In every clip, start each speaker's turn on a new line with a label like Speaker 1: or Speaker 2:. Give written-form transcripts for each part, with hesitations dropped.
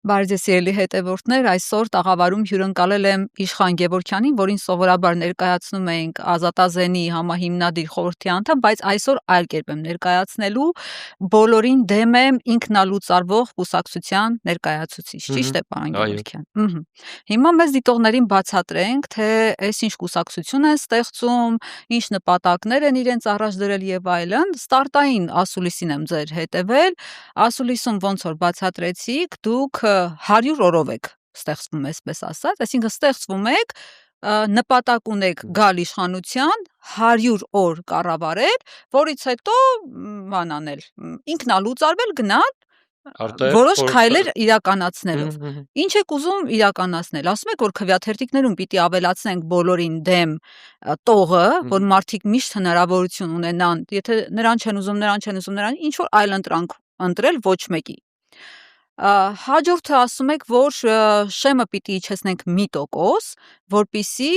Speaker 1: Բարև ձեզ սիրելի հետևորդներ, այսօր տաղավարում հյուրընկալել եմ Իշխան Գևորգյանին, որին սովորաբար ներկայացնում ենք Ազատազենի համահիմնադիր խորհրդի անդամ, բայց այսօր այլ կերպ եմ ներկայացնելու, բոլորին դեմ եմ ինքնալուծարվող կուսակցության ներկայացուցիչ, ճիշտ է, պարոն Գևորգյան։ Հիմա մեզ դիտողներին բացատրենք, թե այս ինչ կուսակցություն են ստեղծում, ինչ նպատակներ են իրենց առաջ դրել եւ այլն։ Ստարտային ասուլիսին եմ ձեր հետևել, ասուլիսում ոնց որ բացատրեցիք, դուք 100 օրով եք ստեղծվում, այսպես ասած, այսինքն ստեղծվում եք, նպատակ ունեք գալ իշխանության, 100 օր կառավարել, որից հետո բանանել, ինքնալուծարվել, գնալ որոշ քայլեր իրականացնելով։ Ինչ եք ուզում իրականացնել։ Ասում եք, որ քվեաթերթիկներում պիտի ավելացնենք բոլորին դեմ տողը, որ մարդիկ միշտ հնարավորություն ունենան, եթե նրան չեն ուզում, նրան ինչ որ այլ ընտրանք ընտրել ոչ մեկի։ Հաջորդը ասում եք, որ շեմը պիտի իջեցնենք 1%, որպիսի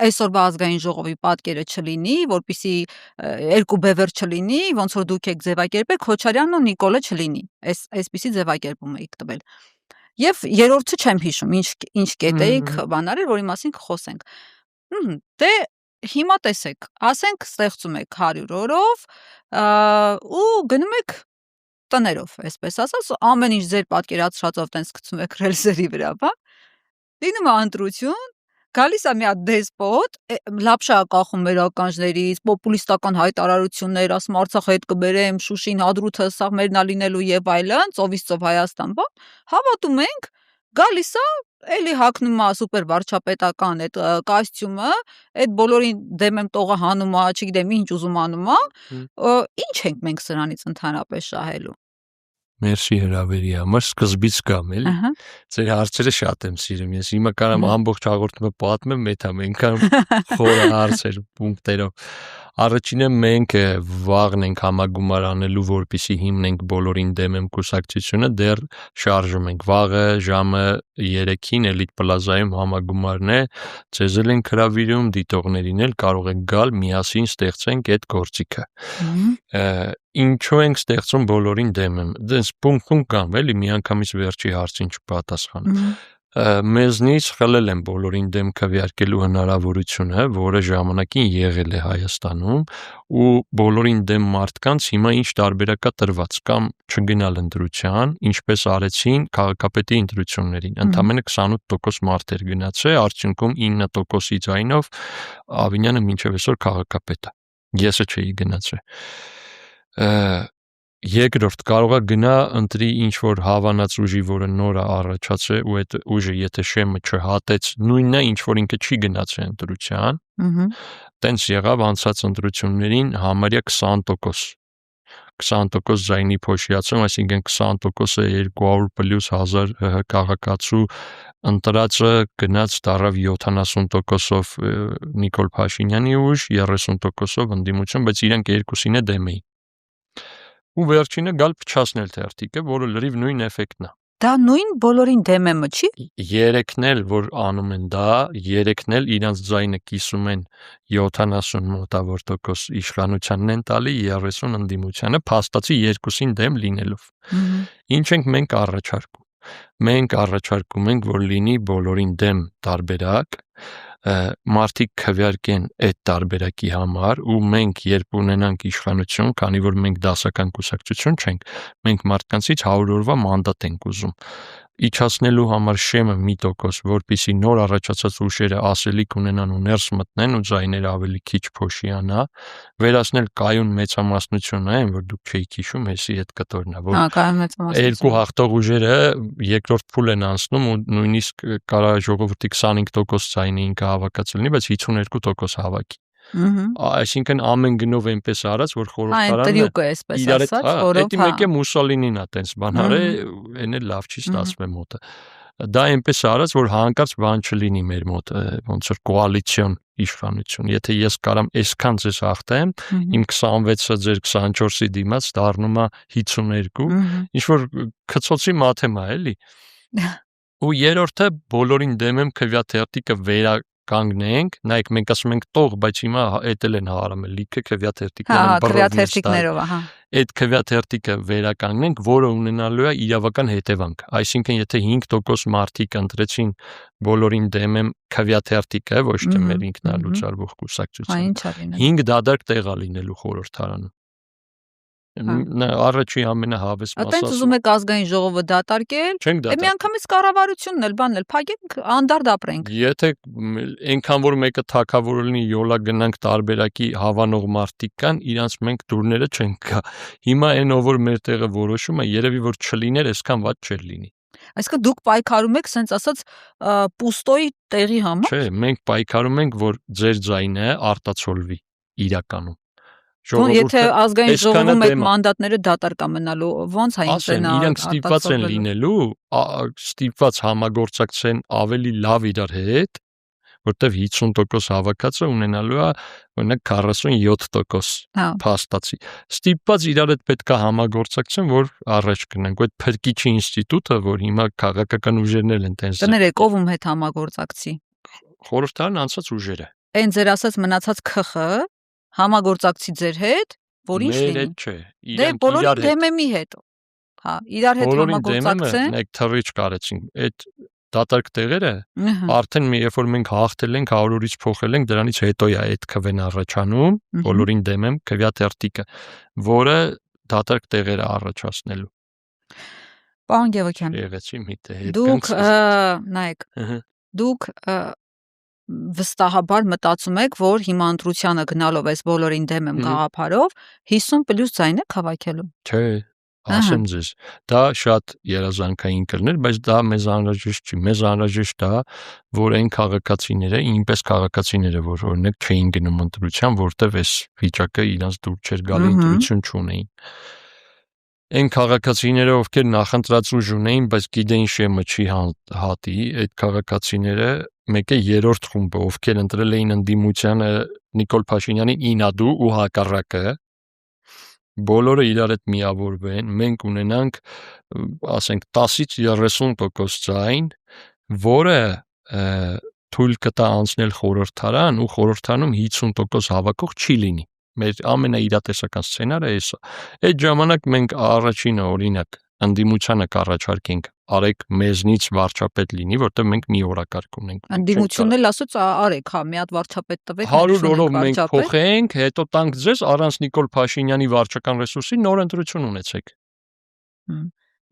Speaker 1: այսօրվա ազգային ժողովի պատկերը չլինի, որպիսի երկու բևեռ չլինի, ոնց որ դուք եք ձևակերպել, Քոչարյանն ու Նիկոլը չլինի։ Այսպիսի ձևակերպում եք տվել։ Եվ երրորդը չեմ հիշում, ինչ կետեիք բանարել, որի մասին կխոսենք։ Դե հիմա տեսեք, ասենք ստեղծում եք 100 օրով ու գնում եք տներով, այսպես ասած, ամեն ինչ ձեր պատկերացրածով տենց գցում եք ռելսերի վրա, բա։ Լինում է ընտրություն, գալիս է մի հատ դեսպոտ, լապշա կախում մեր ականջներից, պոպուլիստական հայտարարություններ, ասում Արցախը հետ կբերեմ, Շուշին, Հադրութը, սա մերն է լինելու եւ այլն, ծովից ծով Հայաստան, բա։ Հավատում ենք, գալիս է, էլի հագնում է սուպեր վարչապետական այդ կոստյումը, այդ բոլորին դեմ եմ տողը հանում է, չգիտեմ ինչ ուզում անում է, ինչ ենք մենք սրանից ընդհանրապես շահելու։
Speaker 2: Մերսի հրավերի համար, սկզբից կամ էլի։ Ձեր հարցերը շատ եմ սիրում, ես հիմա կարամ ամբողջ հաղորդումը պատմեմ, մեթա մենք կարամ խորը հարցեր պունկտերով։ Առաջինը մենք վաղն ենք համագումար անելու, որպեսզի հիմնենք բոլորին դեմ եմ կուսակցությունը, դեռ շարժում ենք։ Վաղը ժամը 3-ին Էլիտ Պլազայում համագումարն է, ձեզ էլ ենք հրավիրում, դիտողներին էլ կարող եք գալ, միասին ստեղծենք այդ գործիքը։ Ինչու ենք ստեղծում բոլորին դեմ եմ։ Դες պունկտ կամ էլի միանգամից վերջի հարցին չպատասխանում։ Մեզնից խլել են բոլորին դեմ քվեարկելու հնարավորությունը, որը ժամանակին եղել է Հայաստանում, ու բոլորին դեմ մարդկանց հիմա ինչ տարբերակ է տրված, կամ չգնալ ընտրության, ինչպես արեցին քաղաքապետի ընտրություններին։ Ընդամենը 28% մարդ էր գնացել, արդյունքում 9%-ի ձայնով Ավինյանը մինչև այսօր քաղաքապետ է։ Եսը չէի գնացել։ Երկրորդ կարող է գնա ընտրի ինչ որ հավանած ուժի, որը նոր է առաջացել, ու այդ ուժը եթե շեմը չհատեց, նույնն է ինչ որ ինքը չի գնացել ընտրության։ Տենց եղավ անցած ընտրություններին համարյա 20% ձայնի փոշիացում, այսինքն 20%-ը 200+1000 քաղաքացու ընտրածը գնաց դարավ 70%-ով Նիկոլ Փաշինյանի ուժ, 30%-ով ընդդիմություն, բայց իրանք երկուսին է դեմ էին։ Ու վերջինը գալ փչացնել թերթիկը, որը լրիվ նույն էֆեկտն է։
Speaker 1: Դա նույն բոլորին դեմ եմը չի։
Speaker 2: Երեքն էլ որ անում են դա, երեքն էլ իրանց ձայնը կիսում են 70 մոտավոր տոկոս իշխանությանն են տալի, 30 ընդդիմությանը, փաստացի երկուսին դեմ լինելով։ Ինչ ենք մենք առաջարկում։ Մենք առաջարկում ենք, որ լինի բոլորին դեմ տարբերակ, մարդիկ քվեարկեն այդ տարբերակի համար, ու մենք երբ ունենանք իշխանություն, քանի որ մենք դասական կուսակցություն չենք, մենք մարդկանցից 100 օրվա մանդատ ենք ուզում։ Իջացնելու համար շեմը 1%, որպեսզի նոր առաջացած ուժերը ասելիք ունենան ու ներս մտնեն ու ձայները ավելի քիչ փոշիանա, վերացնել կայուն մեծամասնությունը, այն որ դուք չէիք հիշում, հեսի այդ կտորն է, որ երկու հաղթող ուժերը երկրորդ փուլ են անցնում ու նույնիսկ կարա ժողովրդի 25% ձայնին կհավաքած լինի, բայց 52% հավաքի։ Այսինքն ամեն գնով այնպես արած, որ խորհրդարանը
Speaker 1: իրար հետ
Speaker 2: դա մեկը Մուսոլինին է տենց բան արել, այն էլ լավ չի ստացվել մոտը։ Դա այնպես արած, որ հանկարծ բան չլինի մեր մոտ, ոնց որ կոալիցիոն իշխանություն։ Եթե ես կարամ այսքան ձեզ հաղթեմ, իմ 26-ը ձեր 24-ի դիմաց դառնում է 52, ինչ որ քծոցի մաթեմա էլի։ Ու երրորդը բոլորին դեմ եմ քվեաթերթիկը կանգնենք, նայեք մենք ասում ենք տող, բայց հիմա էտել են հարամել, լիքը
Speaker 1: քվյաթերթիկներով,
Speaker 2: այդ քվյաթերթիկը վերականգնենք, որը ունենալու է իրավական հետևանք։ Այսինքն, եթե 5% մարդիկ ընտրեցին բոլորին դեմ եմ քվյաթերթիկը, ոչ թե մեր ինքնալուծարվող կուսակցությունը, 5 դադարք տեղա լինելու խորհրդարանում։ Առաջի ամենահավես մասը։
Speaker 1: Այդտենց ուզում եք ազգային ժողովը դատարկել, մի անգամից կառավարությունն էլ բանն էլ փակենք, անդարդ ապրենք։
Speaker 2: Եթե այնքան որ մեկը թակավոր լինի, յոլա գնանք տարբերակի հավանող մարդիկ կան, իրանց մենք դուրները չենք գա։ Հիմա այն ով որ մեր տեղը որոշում է, երևի որ չլիներ, այսքան ված չէր լինի։
Speaker 1: Այսինքն դուք պայքարում եք, սենց ասած, պուստոյի տեղի համար։
Speaker 2: Չէ, մենք պայքարում ենք, որ ձեր ձայնը արտացոլվի իրականում։
Speaker 1: Եթե ազգային ժողովում այդ մանդատները դատարկա մնալու, ոնց է ինքնա
Speaker 2: իրանք ստիպված են լինելու, ստիպված համագործակցեն ավելի լավ իրար հետ, որտեվ 50% հավաքածը ունենալու է օրինակ 47% փաստացի։ Ստիպված իրար հետ պետք է համագործակցեն, որ առաջ գնանք։ Այդ փրկիչի ինստիտուտը, որ հիմա քաղաքական ուժերն են տենց։
Speaker 1: Կներեք, ով ում հետ համագործակցի։
Speaker 2: Խորհրդարան անցած ուժերը։
Speaker 1: Այն ձեր ասած մնացած ՔԽ համագործակցի ձեր հետ, որ ինչ լինի։
Speaker 2: Մեր հետ չէ,
Speaker 1: իրանք բոլորի դեմեմի հետ։ Իրար հետ համագործակցեն։
Speaker 2: Մենք թռիչ կարեցին։ Այդ դատարկ տեղերը արդեն երբ որ մենք հաղթել ենք 100-ից փոխել ենք, դրանից հետո է այդ քվեն առաջանում, բոլորին դեմ եմ քվյաթերթիկը, որը դատարկ տեղերը առաջացնելու։
Speaker 1: Պարոն Գևորգյան,
Speaker 2: եղեցի միտը հետ։
Speaker 1: Դուք նայեք, դուք վստահաբար մտածում եք, որ հիմա ընտրությանը գնալով այս բոլորին դեմ եմ գաղափարով 50+ ձայն եք հավաքելու։
Speaker 2: Չէ, ասեմ ձեզ, դա շատ երազանքային կլներ, բայց դա մեզ անհրաժեշտ չի։ Մեզ անհրաժեշտ է, որ այն քաղաքացիները, ինպես քաղաքացիները, որ օրինակ չէին գնում ընտրության, որտեվ այս վիճակը իրանց դուր չէր գալի, ընտրություն չունեին։ Այն քաղաքացիները, ովքեր նախընտրած ուժ ունեին, բայց գիտեին շեմը չի հատի, այդ քաղաքացիները մեկը երրորդ խումբը, ովքեր ընտրել էին ընդդիմությանը Նիկոլ Փաշինյանին ինադու ու հակառակը, բոլորը իրար հետ միավորվեն, մենք ունենանք, ասենք 10-ից 30% ձայն, որը թույլ կտա անցնել խորհրդարան ու խորհրդարանում 50% հավաքող չի լինի։ Մեր ամենաիրատեսական սցենարը է սա։ Այդ ժամանակ մենք առաջինը օրինակ ընդդիմությանը կառաջարկենք արեք մեզնից վարչապետ լինի, որտեղ մենք մի օրակարգ ունենք։
Speaker 1: Ընդդիմությունն էլ ասաց արեք, մի հատ վարչապետ տվեք,
Speaker 2: 100 օրով մենք փոխենք, հետո տանք ձեզ առանց Նիկոլ Փաշինյանի վարչական ռեսուրսի նոր ընտրություն ունեցեք։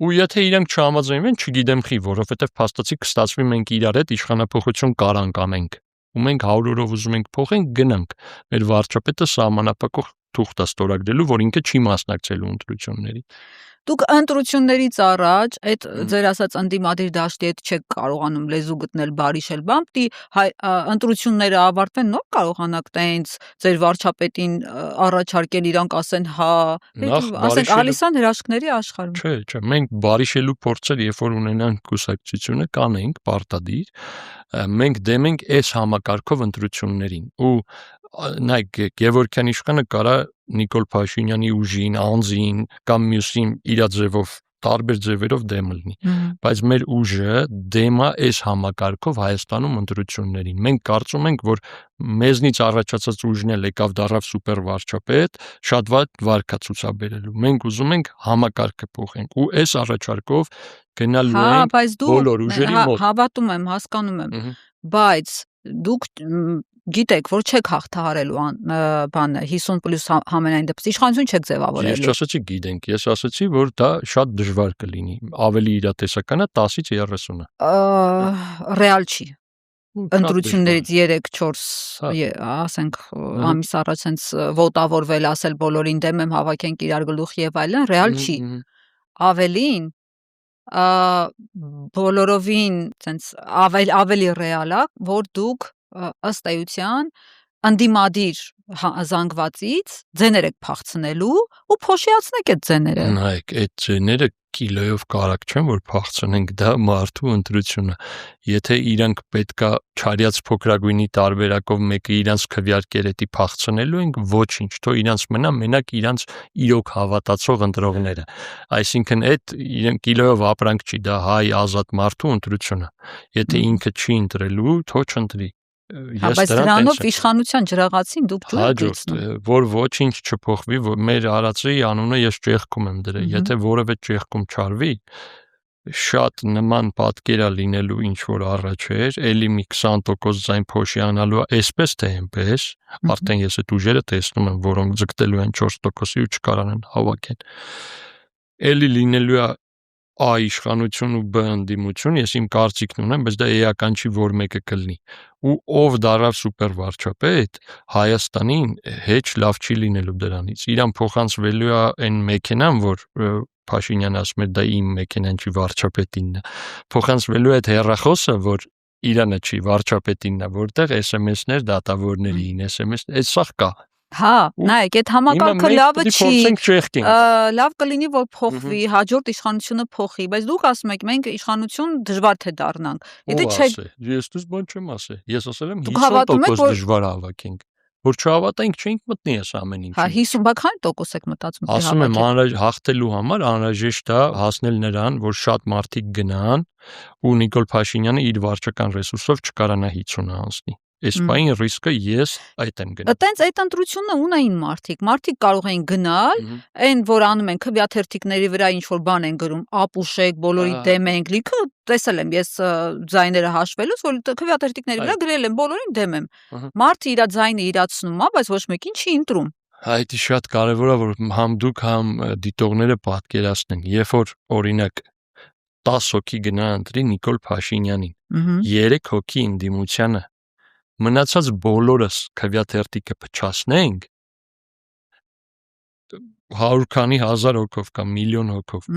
Speaker 2: Ու եթե իրանք չհամաձայնվեն, չգիտեմ խի, որովհետև փաստացի կստացվի մենք իրար հետ իշխանապողություն կարանք անենք։ Ու մենք 100 օրով ուզում ենք փոխենք, գնանք։ Մեր վարչապետը սահմանափակող թուղթ է ստորագրելու, որ ինքը չի մասնակցելու ընտրությունների։
Speaker 1: Դուք ընտրություններից առաջ այդ ձեր ասած ընդդիմադիր դաշտի հետ չեք կարողանում լեզու գտնել բարիշել բան, պիտի ընտրությունները ավարտվեն, նոր կարողանաք տենց ձեր վարչապետին առաջարկել, իրանք ասեն հա, ասենք ալիսան հրաշքների աշխարհում։
Speaker 2: Չէ, մենք բարիշելու փորձեր, երբ որ ունենանք կուսակցությունը, կանենք պարտադիր, մենք դեմ ենք այս համակարգով ընտրություններին ու նայեք Գևորգյան իշխանը կարա Նիկոլ Փաշինյանի ուժին, անձին կամ մյուսին իր ձևով տարբեր ձևերով դեմ լինի, բայց մեր ուժը դեմ է այս համակարգով Հայաստանում ընտրություններին։ Մենք կարծում ենք, որ մեզնից առաջացած ուժն էլ եկավ դառավ սուպեր վարչապետ, շատ վարքա ցուցաբերելու։ Մենք ուզում ենք համակարգը փոխենք ու այս առաջարկով գնալու ենք բոլոր ուժերի մոտ։
Speaker 1: Հավատում եմ, հասկանում եմ, բայց դուք գիտեք, որ չեք հաղթահարելու բանը 50+ համենայն դեպս իշխանություն չեք ձևավորելու։
Speaker 2: Ես չասացի գիտենք, ես ասացի, որ դա շատ դժվար կլինի, ավելի իրատեսական է 10-ից 30-ը։
Speaker 1: Ռեալ չի։ Ընտրություններից 3-4, ասենք, ամիս առաջ հենց վոտավորվել, ասել բոլորին դեմ եմ, հավաքենք իրար գլուխ եւ այլն, ռեալ չի։ Ավելին բոլորովին ցենց ավելի ռեալ է, որ դուք ըստ էության ընդդիմադիր զանգվածից ձեներ եք փախցնելու ու փոշիացնեք այդ ձեները։
Speaker 2: Նայեք, այդ ձեները կիլոյով կարակ չեն, որ փախցնենք, դա մարդու ընտրությունը։ Եթե իրանք պետքա չարյաց փոքրագույնի տարբերակով մեկը իրանց քվյարկերետի փախցնելու ենք, ոչինչ, թող իրանց մնա մենակ իրանց իրոք հավատացող ընտրողները։ Այսինքն այդ իրենք կիլոյով ապրանք չի, դա հայ ազատ մարդու ընտրությունը։ Եթե ինքը չի ընտրելու, թող չընտրի։
Speaker 1: Բայց դրանով իշխանության ջրաղացին դուք ջուր եք
Speaker 2: լցնում։ Որ ոչինչ չփոխվի, որ մեր արածի անունը ես ճեղքում եմ դրել։ Եթե որևէ ճեղքում չարվի, շատ նման պատկերա լինելու ինչ որ առաջ էր, էլի մի 20% ձայն փոշիանալու, այսպես թե այնպես, արդեն ես այդ ուժերը տեսնում եմ, որոնք ձգտելու են 4%-ի ու չկարանան հավաքեն։ Էլի լինելու է իշխանություն ու բ ընդդիմություն, ես իմ կարծիքն ունեմ, բայց դա էական չի, որ մեկը կլինի։ Ու ով դարավ սուպեր վարչապետ, Հայաստանին հեչ լավ չի լինելու դրանից։ Իրան փոխանցվելու է այն մեքենան, որ Փաշինյանը ասում է դա իմ մեքենան չի, վարչապետինն է։ Փոխանցվելու է այդ հեռախոսը, որ Իրանը չի, վարչապետինն է, որտեղ SMS-ներ դատավորներին, SMS, այդ սա կա։
Speaker 1: Հա, նայեք, այդ համակարգը լավը չի, լավ կլինի, որ փոխվի, հաջորդ իշխանությունը փոխի, բայց դուք ասում եք, մենք իշխանություն դժվար թե դառնանք։
Speaker 2: Եթե չեք, ես դուք բան չեմ ասել։ Ես ասել եմ 50% դժվար հավաքենք, որ չհավատանք, չենք մտնի այս ամեն ինչը։
Speaker 1: Հա, 50% եք մտածում, թե
Speaker 2: ասում եմ, հաղթելու համար անհրաժեշտ է հասնել նրան, որ շատ մարդիկ գնան ու Նիկոլ Փաշինյանը իր վարչական ռեսուրսով չկարանա 50-ը անցնի։ Այս բանի ռիսկը ես այդ եմ գնում։
Speaker 1: Այտենց այդ ընտրությունը ունեին մարդիկ կարող էին գնալ, այն որ անում են քվեաթերթիկների վրա ինչ որ բան են գրում, ապուշեք, բոլորի դեմ ենք, լիքը տեսել եմ ես ձայները հաշվելուց, որ քվեաթերթիկների վրա գրել են բոլորին դեմ եմ։ Մարդը իր ձայնը իրացնում է, բայց ոչ մեկին չի ընտրում։
Speaker 2: Այդ շատ կարևոր է, որ համ դուք համ դիտողները պատկերացնեն, երբ որ օրինակ 10 հոգի գնա ընտրի Նիկոլ Փաշինյանին, 3 հոգի ընդդիմությանը մնացած բոլորս քվեաթերթիկը փչացնենք 100 քանի հազար հոգով կամ միլիոն հոգով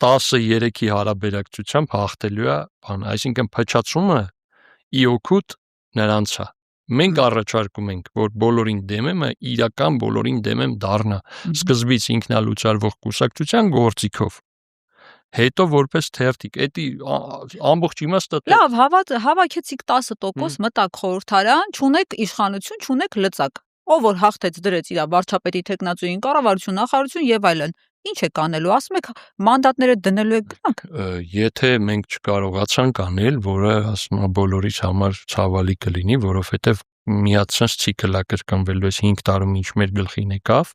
Speaker 2: 10-3-ի հարաբերակցությամբ հաղթելու է բան, այսինքն փչացումը ի օգուտ նրանց է։ Մենք առաջարկում ենք, որ բոլորին դեմ եմ, իրական բոլորին դեմ եմ դառնա, սկզբից ինքնալուծարվող կուսակցության գործիքով։ Հետո որպես թերթիկ, էդի ամբողջ իմաստը
Speaker 1: լավ, հավաքեցիք 10% մտակ խորհրդարան, չունեք իշխանություն, չունեք լծակ։ Ով որ հաղթեց դրեց իր վարչապետի տեխնացուին, կառավարություն, նախարարություն եւ այլն։ Ինչ եք անելու, ասում եք մանդատները դնելու եք գնանք։
Speaker 2: Եթե մենք չկարողացանք անել, որը ասում եմ բոլորիս համար ցավալի կլինի, որովհետեւ միացած ցիկլա կրկնվելու է 5 տարում ինչ մեր գլխին եկավ,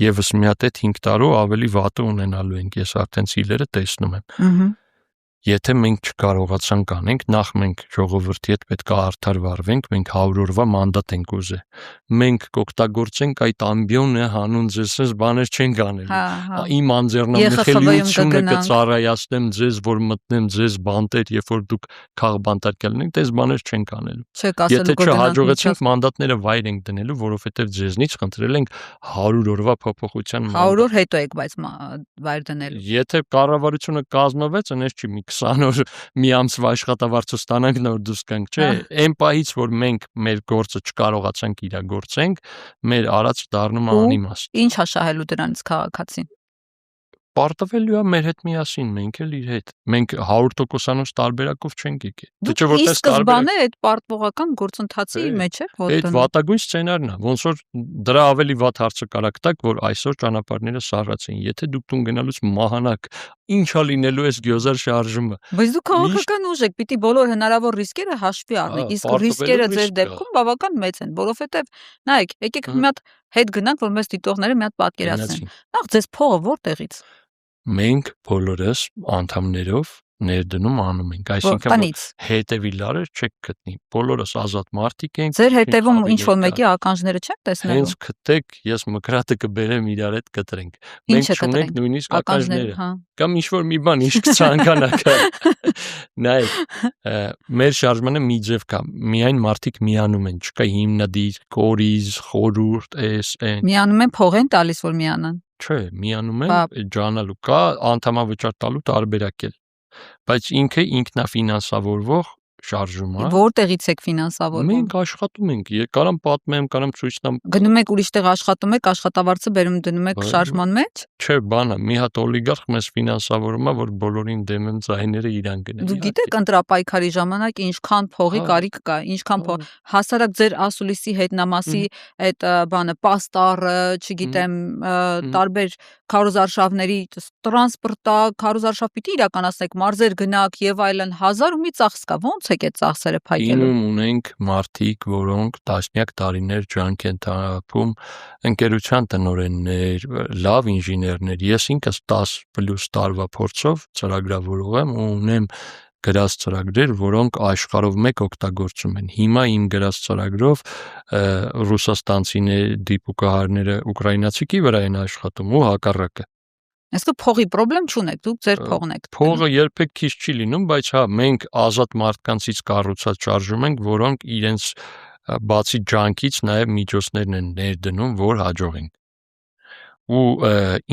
Speaker 2: եւս մի հատ այդ 5 տարով ավելի վատը ունենալու ենք, ես արդեն ցիլերը տեսնում եմ։ Եթե մենք չկարողացանք անենք, նախ մենք ժողովրդի հետ պետք է արդար վարվենք, մենք 100 օրվա մանդատ ենք ուզել։ Մենք կօգտագործենք այդ ամբիոնը հանուն ձեզ բաներ չենք անելու։ Իմ անձեռնամխելիությունը կծառայացնեմ ձեզ, որ մտնեմ ձեզ բանտեր, երբ որ դուք քաղբանտար կլինեք, դες բաներ չենք անելու։ Եթե չհաջողեցինք մանդատները վայր ենք դնելու, որովհետև ձեզնից խնդրել ենք 100 օրվա փոփոխության
Speaker 1: մանդատ։ 100 օր հետո եք բայց վայր դնելու։
Speaker 2: Եթե կառավարությունը կազմվեց, այնպես չի մի 20 օր մի ամսվա աշխատավարձը ստանանք նոր դուրս գանք, չէ՞։ Այն պահից, որ մենք մեր գործը չկարողացանք իրագործենք, մեր արած դառնում է անիմաստ։
Speaker 1: Ինչ է շահելու դրանից քաղաքացին։
Speaker 2: Պարտվելու է մեր հետ միասին, մենք էլ իր հետ։ Մենք 100%-անոց տարբերակով չենք եկել։
Speaker 1: Դե չէ որտես տարբերակ այդ պարտվողական գործընթացի մեջ է, որ
Speaker 2: այդ վատագույն սցենարն է, ոնց որ դրա ավելի վատ հարցը կարակ տակ, որ այսօր ճանապարհները սառած են։ Եթե դուք տուն գնալուց մահանաք, ինչա լինելու է գյոզար շարժումը։
Speaker 1: Բայց դուք քաղաքական ուժ եք, պիտի բոլոր հնարավոր ռիսկերը հաշվի առնեք, իսկ ռիսկերը ձեր դեպքում բավական մեծ են, որովհետև նայեք, եկեք մի հատ հետ գնանք, որ մեզ դիտողները մի հատ պատկերացնեն։ Նախ ձեզ փողը որտեղից։
Speaker 2: Մենք բոլորս անդամներով ներդնում անում ենք, այսինքն հետևիլարը չեք գտնի, բոլորս ազատ մարդիկ ենք։
Speaker 1: Ձեր հետևում ինչ որ մեկի ականջները չեք տեսնելու։
Speaker 2: Հենց գտեք, ես մկրատը կբերեմ իրար հետ կտրենք։ Մենք չունենք նույնիսկ ականջները։ Կամ ինչ որ մի բան, ինչ կցանկանաք։ Նայեք, մեր շարժմանը մի ձև կա, միայն մարդիկ միանում են, չկա հիմնադիր, կորիզ, խորհուրդ, այն։
Speaker 1: Միանում են, փող են տալիս, որ միանան։
Speaker 2: Չէ, միանում են, ջանալու կա, անդամավճար տալու տարբերակ էլ, բայց ինքը ինքնաֆինանսավորվող շարժում է։
Speaker 1: Որտեղից եք ֆինանսավորվում։
Speaker 2: Մենք աշխատում ենք, կարամ պատմեմ, կարամ ցույց տամ։
Speaker 1: Գնում եք ուրիշտեղ աշխատում եք, աշխատավարձը բերում դնում եք շարժման մեջ։
Speaker 2: Չէ, բանը, մի հատ օլիգարխ մեզ ֆինանսավորում է, որ բոլորին դեմ են ձայները իրան գնեն։
Speaker 1: Դուք գիտեք ընտրապայքարի ժամանակ ինչքան փողի կարիք կա, ինչքան փող, հասարակ ձեր ասուլիսի հետնամասի այդ բանը, պաստառը, չգիտեմ, տարբեր քարոզարշավների տրանսպորտա, քարոզարշավ պիտի իրականացնեք, մարզեր գնաք եւ այլն, 1000 ու մի ծախս կա, ո՞նց եք այդ ծախսերը փակելու։
Speaker 2: Ինում ունենք մարդիկ, որոնք տասնյակ տարիներ ջանք են թափում, ընկերության տնօրեններ, լավ ինժեներներ։ Ես ինքս 10+ տարվա փորձով ծրագրավորող եմ ու ունեմ գրած ծրագրեր, որոնք աշխարհով մեկ օգտագործում են։ Հիմա իմ գրած ծրագրով ռուսաստանցիներ, դիպուկահարները ուկրաինացիքի վրա են աշխատում ու հակառակը։
Speaker 1: Այսինքն փողի խնդրեմ չունեք, դուք ձեր փողն եք։
Speaker 2: Փողը երբեք քիչ չի լինում, բայց հա մենք ազատ մարդկանցից կառուցած շարժում ենք, որոնք իրենց բացի ջանքից նաև միջոցներն են ներդնում, որ հաջողենք։ Ու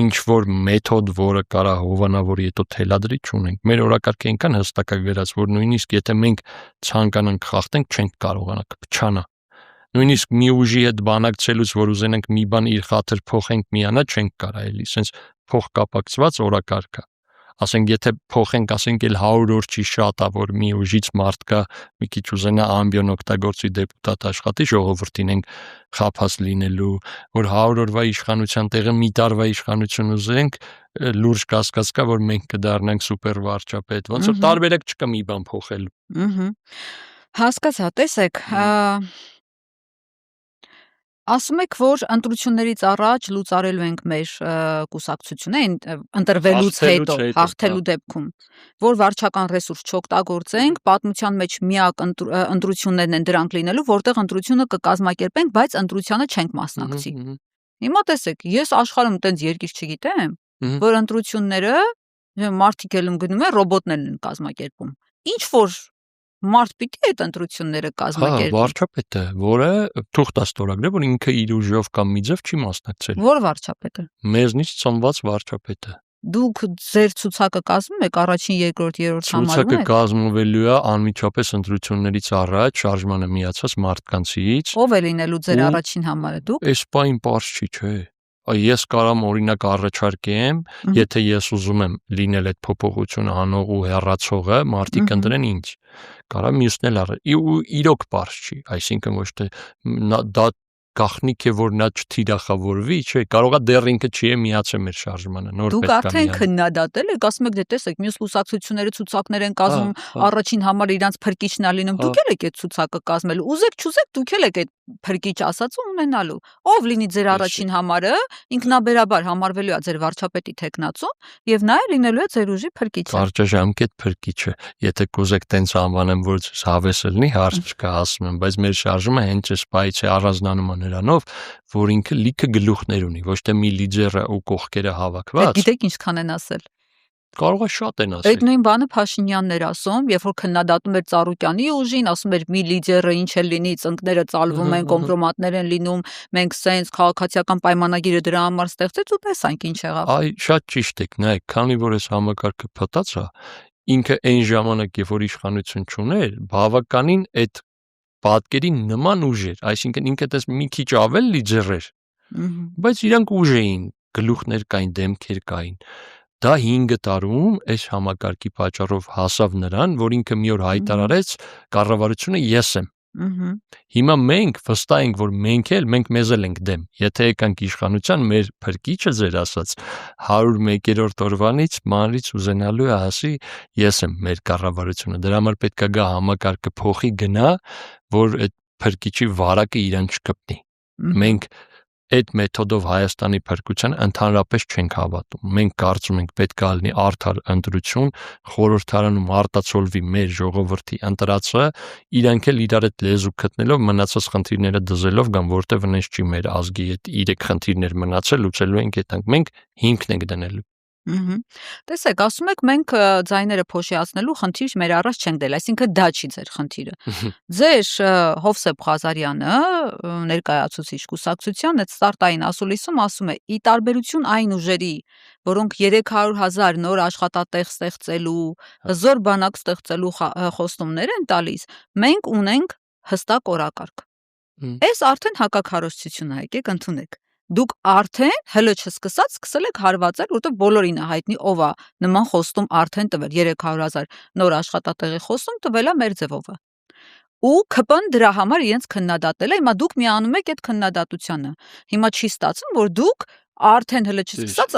Speaker 2: ինչ որ մեթոդ, որը կարա հովանավորի հետո թելադրի չունենք։ Մեր օրակարգը այնքան հստակ է գրած, որ նույնիսկ եթե մենք ցանկանանք խախտենք, չենք կարողանա կփչանա։ Նույնիսկ մի ուժի հետ բանակցելուց, որ ուզենանք մի բան իր խաթր փոխենք միանա, չենք կարա էլի, sense փող կապակցված օրակարգը։ Ասենք եթե փոխենք, ասենք էլ 100 օր չի շատ, որ մի ուժից մարդ կա, մի քիչ ուզենա ամբիոն օգտագործի դեպուտատ աշխատի, ժողովրդին ենք խափած լինելու, որ 100 օրվա իշխանության տեղը մի տարվա իշխանություն ուզենք, լուրջ կասկած կա, որ մենք կդառնանք սուպեր վարչապետ։ Ոնց որ տարբերակ չկա մի բան փոխելու։
Speaker 1: Հասկացա, տեսեք, ասում եք, որ ընտրություններից առաջ լուծարելու ենք մեր կուսակցությունը, ընտրվելուց հետո, հաղթելու դեպքում, որ վարչական ռեսուրս չօգտագործենք, պատմության մեջ միակ ընտրություններն են դրանք լինելու, որտեղ ընտրությունը կկազմակերպենք, բայց ընտրությանը չենք մասնակցի։ Հիմա տեսեք, ես աշխարհում տենց երկիր չգիտեմ, որ ընտրությունները մարդիկ ելում գնում են, ռոբոտներն են կազմակերպում։ Ինչ որ մարդ պիտի այդ ընտրությունները կազմակերպի։
Speaker 2: Վարչապետը, որը թուղթ ստորագրել, որ ինքը իր ուժով կամ միջով չի մասնակցել։
Speaker 1: Որ վարչապետը։
Speaker 2: Մեզնից ծնված վարչապետը։
Speaker 1: Դուք ձեր ցուցակը կազմում եք առաջին, երկրորդ, երրորդ համարում եք։
Speaker 2: Ցուցակը կազմվելու է անմիջապես ընտրություններից առաջ շարժմանը միացած մարդկանցից։
Speaker 1: Ո՞վ է լինելու ձեր առաջին համարը դուք։
Speaker 2: Այս պայն པարզ չի, չէ։ Ես կարամ օրինակ առաջարկեմ, եթե ես ուզում եմ լինել այդ փոփոխությունը անող ու հեռացողը, մարդիկ ընտրեն ինձ։ Կարամ մյուսն էլ իրոք པարզ չի, այսինքն ոչ թե դա գախնիկ է, որ նա չթիրախավորվի, չէ, կարողա դեռ ինքը չի միացել մեր շարժմանը, նոր
Speaker 1: պետք է։ Դուք արդեն քննադատել եք, ասում եք, դե տեսեք, մյուս կուսակցությունները ցուցակներ են կազմում, առաջին համարը իրանց փրկիչն է լինում, դուք ել եք այդ ցուցակը կազմելու, ուզեք չուզեք, դուք ել եք այդ փրկիչ ասածը ունենալու։ Ով լինի ձեր առաջին համարը, ինքնաբերաբար համարվելու է ձեր վարչապետի տեխնացուն, եւ նա է լինելու է ձեր ուժի փրկիչը։
Speaker 2: Կարճաժամկետ փրկիչը, եթե կուզեք տենց անվանեմ, որ հավես լինի, հարց չկա, ասում եմ, բայց մեր շարժումը հենց այս բայից է առանձնանում նրանով, որ ինքը լիքը գլուխներ ունի, ոչ թե մի լիդերը ու կողքերը հավաքված։
Speaker 1: Գիտեք ինչքան են ասել։
Speaker 2: Կարող է շատ են ասել։
Speaker 1: Այդ նույն բանը Փաշինյանն էր ասում, երբ որ քննադատում էր Ծառուկյանի ուժին, ասում էր մի լիդերը ինչ էլ լինի, ծնկները ծալվում են, կոմպրոմատներ են լինում, մենք սենց քաղաքացիական պայմանագիրը դրա համար ստեղծեց ու տեսանք ինչ եղավ։
Speaker 2: Այ շատ ճիշտ եք, նայեք, քանի որ այս համակարգը փտած է, ինքը այն ժամանակ, երբ որ իշխանություն չուներ, բավականին այդ պատկերի նման ուժ էր, այսինքն ինքը դες մի քիչ ավել լիդեր էր, բայց իրանք ուժ էին, գլուխներ կային, դեմքեր կային։ Դա 5 տարում այս համակարգի պատճառով հասավ նրան, որ ինքը մի օր հայտարարեց կառավարությունը ես եմ։ Հիմա մենք վստահ ենք, որ մենք մեզ ենք դեմ։ Եթե եկանք իշխանության, մեր փրկիչը ձեր ասած 101-րդ օրվանից մանրից ուզենալու է ասի ես եմ մեր կառավարությունը։ Դրա համար պետք է գա համակարգը փոխի գնա, որ այդ փրկիչի վարակը իրան չկպնի։ Մենք այդ մեթոդով Հայաստանի փրկության ընդհանրապես չենք հավատում։ Մենք կարծում ենք պետք է լինի արդար ընտրություն, խորհրդարանում արտացոլվի մեր ժողովրդի ընտրածը, իրանք էլ իրար այդ լեզու գտնելով մնացած խնդիրները դզելով գան, որտեղ վնես չի մեր ազգի այդ 3 խնդիրներ մնացել, լուծելու ենք այդանք։ Մենք հիմքն ենք դնելու։
Speaker 1: Տեսեք, ասում եք մենք ձայները փոշիացնելու խնդիր մեր առաջ չենք դել, այսինքն դա չի ձեր խնդիրը։ Ձեր Հովսեփ Ղազարյանը, ներկայացուցիչ կուսակցության այդ ստարտային ասուլիսում ասում է՝ ի տարբերություն այն ուժերի, որոնք 300,000 նոր աշխատատեղ ստեղծելու, հզոր բանակ ստեղծելու խոստումներ են տալիս, մենք ունենք հստակ օրակարգ։ Այս արդեն հակաքարոզչություն է, եկեք ընդունեք։ Դուք արդեն հլը չսկսած սկսել եք հարվածել, որտեղ բոլորին է հայտնի ով է նման խոստում արդեն տվել 300,000 նոր աշխատատեղի խոստում տվել է Մերձևովը։ Ու ՔՊ-ն դրա համար իրենց քննադատել է, հիմա դուք միանում եք այդ քննադատությանը։ Հիմա չի ստացվում, որ դուք արդեն հլը չսկսած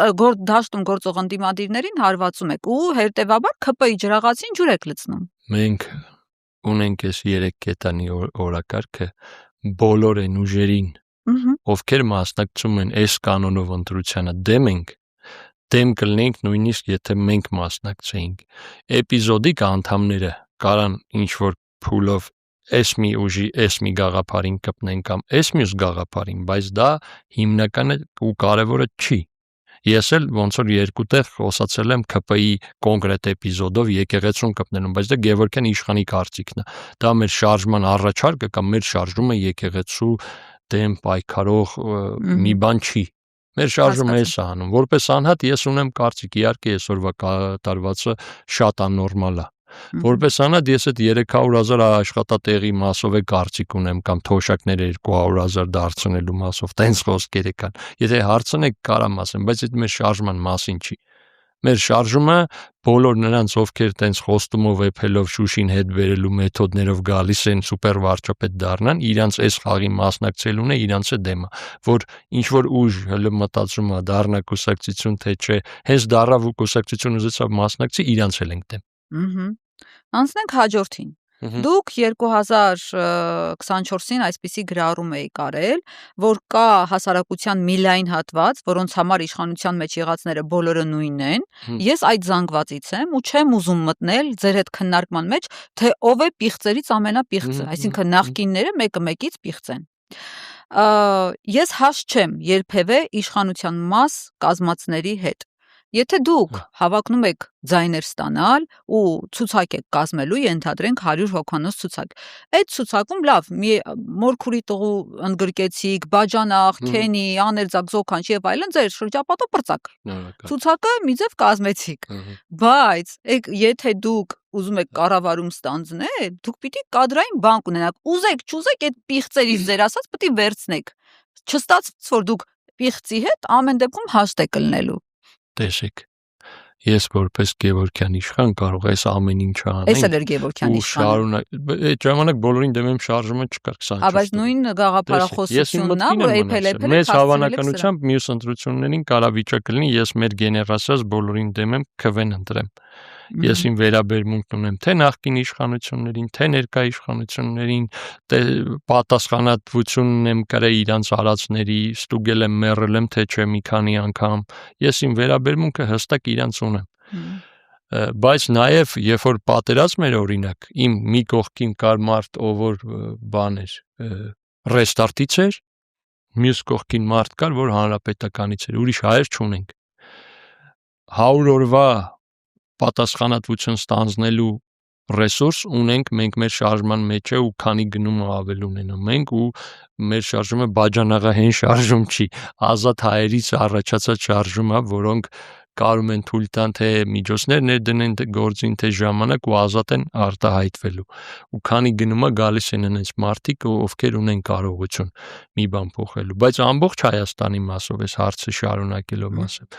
Speaker 1: դաշտում գործող ընդդիմադիրներին հարվածում եք ու հետևաբար ՔՊ-ի ջրաղացին ջուր եք լցնում։
Speaker 2: Մենք ունենք այս 3 կետանի օրակարգը բոլոր այն ուժերին, ովքեր մասնակցում են այս կանոնով ընտրությանը դեմ կլինենք նույնիսկ եթե մենք մասնակցեինք։ Էպիզոդիկ անդամները կարան ինչ-որ փուլով այս մի ուժի, այս մի գաղափարին կպնեն կամ այս մյուս գաղափարին, բայց դա հիմնականը ու կարևորը չի։ Ես էլ ոնց որ երկու տեղ խոսացել եմ ԿՊ-ի կոնկրետ էպիզոդով եկեղեցուն կպնելուն, բայց դա Գևորգյան իշխանի կարծիքն է։ Դա մեր շարժման առաջարկը կամ մեր շարժումը եկեղեցու դեմ պայքարող մի բան չի։ Մեր շարժումը էս է անում։ Որպես անհատ ես ունեմ կարծիք, իհարկե այսօրվա կատարվածը շատ աննորմալ է։ Որպես անհատ ես այդ 300,000 աշխատատեղի մասով է կարծիք ունեմ կամ թոշակները 200,000 դարձնելու մասով, տենց խոսքեր կան։ Եթե հարցնեք կարամ ասեմ, բայց այդ մեր շարժման մասին չի։ Մեր շարժումը բոլոր նրանց, ովքեր տենց խոստումով էփելով Շուշին հետ բերելու մեթոդներով գալիս են սուպեր վարչապետ դառնան, իրանց այս խաղի մասնակցելուն է իրանց դեմը, որ ինչ որ ուժ հələ մտածում է դառնա կուսակցություն թե չէ, հենց դառավ ու կուսակցություն ուզեցավ մասնակցի, իրանց էլ ենք դեմ։
Speaker 1: Անցնենք հաջորդին։ Դուք 2024-ին այսպիսի գրառում եք արել, որ կա հասարակության մի լայն հատված, որոնց համար իշխանության մեջ եղածները բոլորը նույնն են։ Ես այդ զանգվածից եմ ու չեմ ուզում մտնել ձեր հետ քննարկման մեջ, թե ով է պիղծերից ամենապիղծը, այսինքն նախկինները մեկը մեկից պիղծ են։ Ես հաս չեմ երբևէ իշխանության մաս կազմածների հետ։ Եթե դուք հավակնում եք ձայներ ստանալ ու ցուցակ եք կազմելու, ենթադրենք 100 հոգանոց ցուցակ։ Այդ ցուցակում լավ, մի մորքուրի տղու ընդգրկեցիք, բաժանախ, քենի, աներձակ, զոքանչ եւ այլն, ձեր շրջապատը պրծակ։ Ցուցակը մի ձև կազմեցիք։ Բայց եթե դուք ուզում եք կառավարում ստանձնել, դուք պիտի կադրային բանկ ունենաք։ Ուզեք, չուզեք, այդ պիղծերից ձեր ասած պիտի վերցնեք։ Չստացվեց, որ դուք պիղծի հետ ամեն դեպքում հաշտ եք լինելու։
Speaker 2: Տեսեք, ես որպես Գևորգյան իշխան կարող այս ամեն ինչը անենք։
Speaker 1: Էս էլ էր Գևորգյան իշխանը։
Speaker 2: Այդ ժամանակ բոլորին դեմ եմ շարժումը չկար 24։
Speaker 1: Բայց նույն գաղափարախոսությունն է, որ էփել
Speaker 2: մեծ հավանականությամբ մյուս ընտրություններին կարա վիճակը լինի, ես մեր գեներացիաս բոլորին դեմ եմ քվեն ընտրեմ։ Ես իմ վերաբերմունքն ունեմ թե նախկին իշխանություններին, թե ներկա իշխանություններին, պատասխանատվություն ունեմ կրել իրանց արածների, ստուգել եմ, մեռել եմ, թե չէ մի քանի անգամ։ Ես իմ վերաբերմունքը հստակ իրանց ունեմ։ Բայց նաև երբ որ պատերազմ էր օրինակ, իմ մի կողքին կար մարդ, ով որ բան էր, ռեստարտից էր, մյուս կողքին մարդ կար, որ հանրապետականից էր, ուրիշ հայեր չունենք։ 100 օրվա պատասխանատվություն ստանձնելու ռեսուրս ունենք մենք մեր շարժման մեջ ու քանի գնումը ավել ունենամ մենք ու մեր շարժումը բաժանաղահեն շարժում չի, ազատ հայերից առաջացած շարժում է, որոնք կարում են թույլ տան թե միջոցներ ներդնեն գործին, թե ժամանակ ու ազատ են արտահայտվելու։ Ու քանի գնումը գալիս են այնպես մարդիկ, ովքեր ունեն կարողություն մի բան փոխելու, բայց ամբողջ Հայաստանի մասով այս հարցը շարունակելով ասեմ։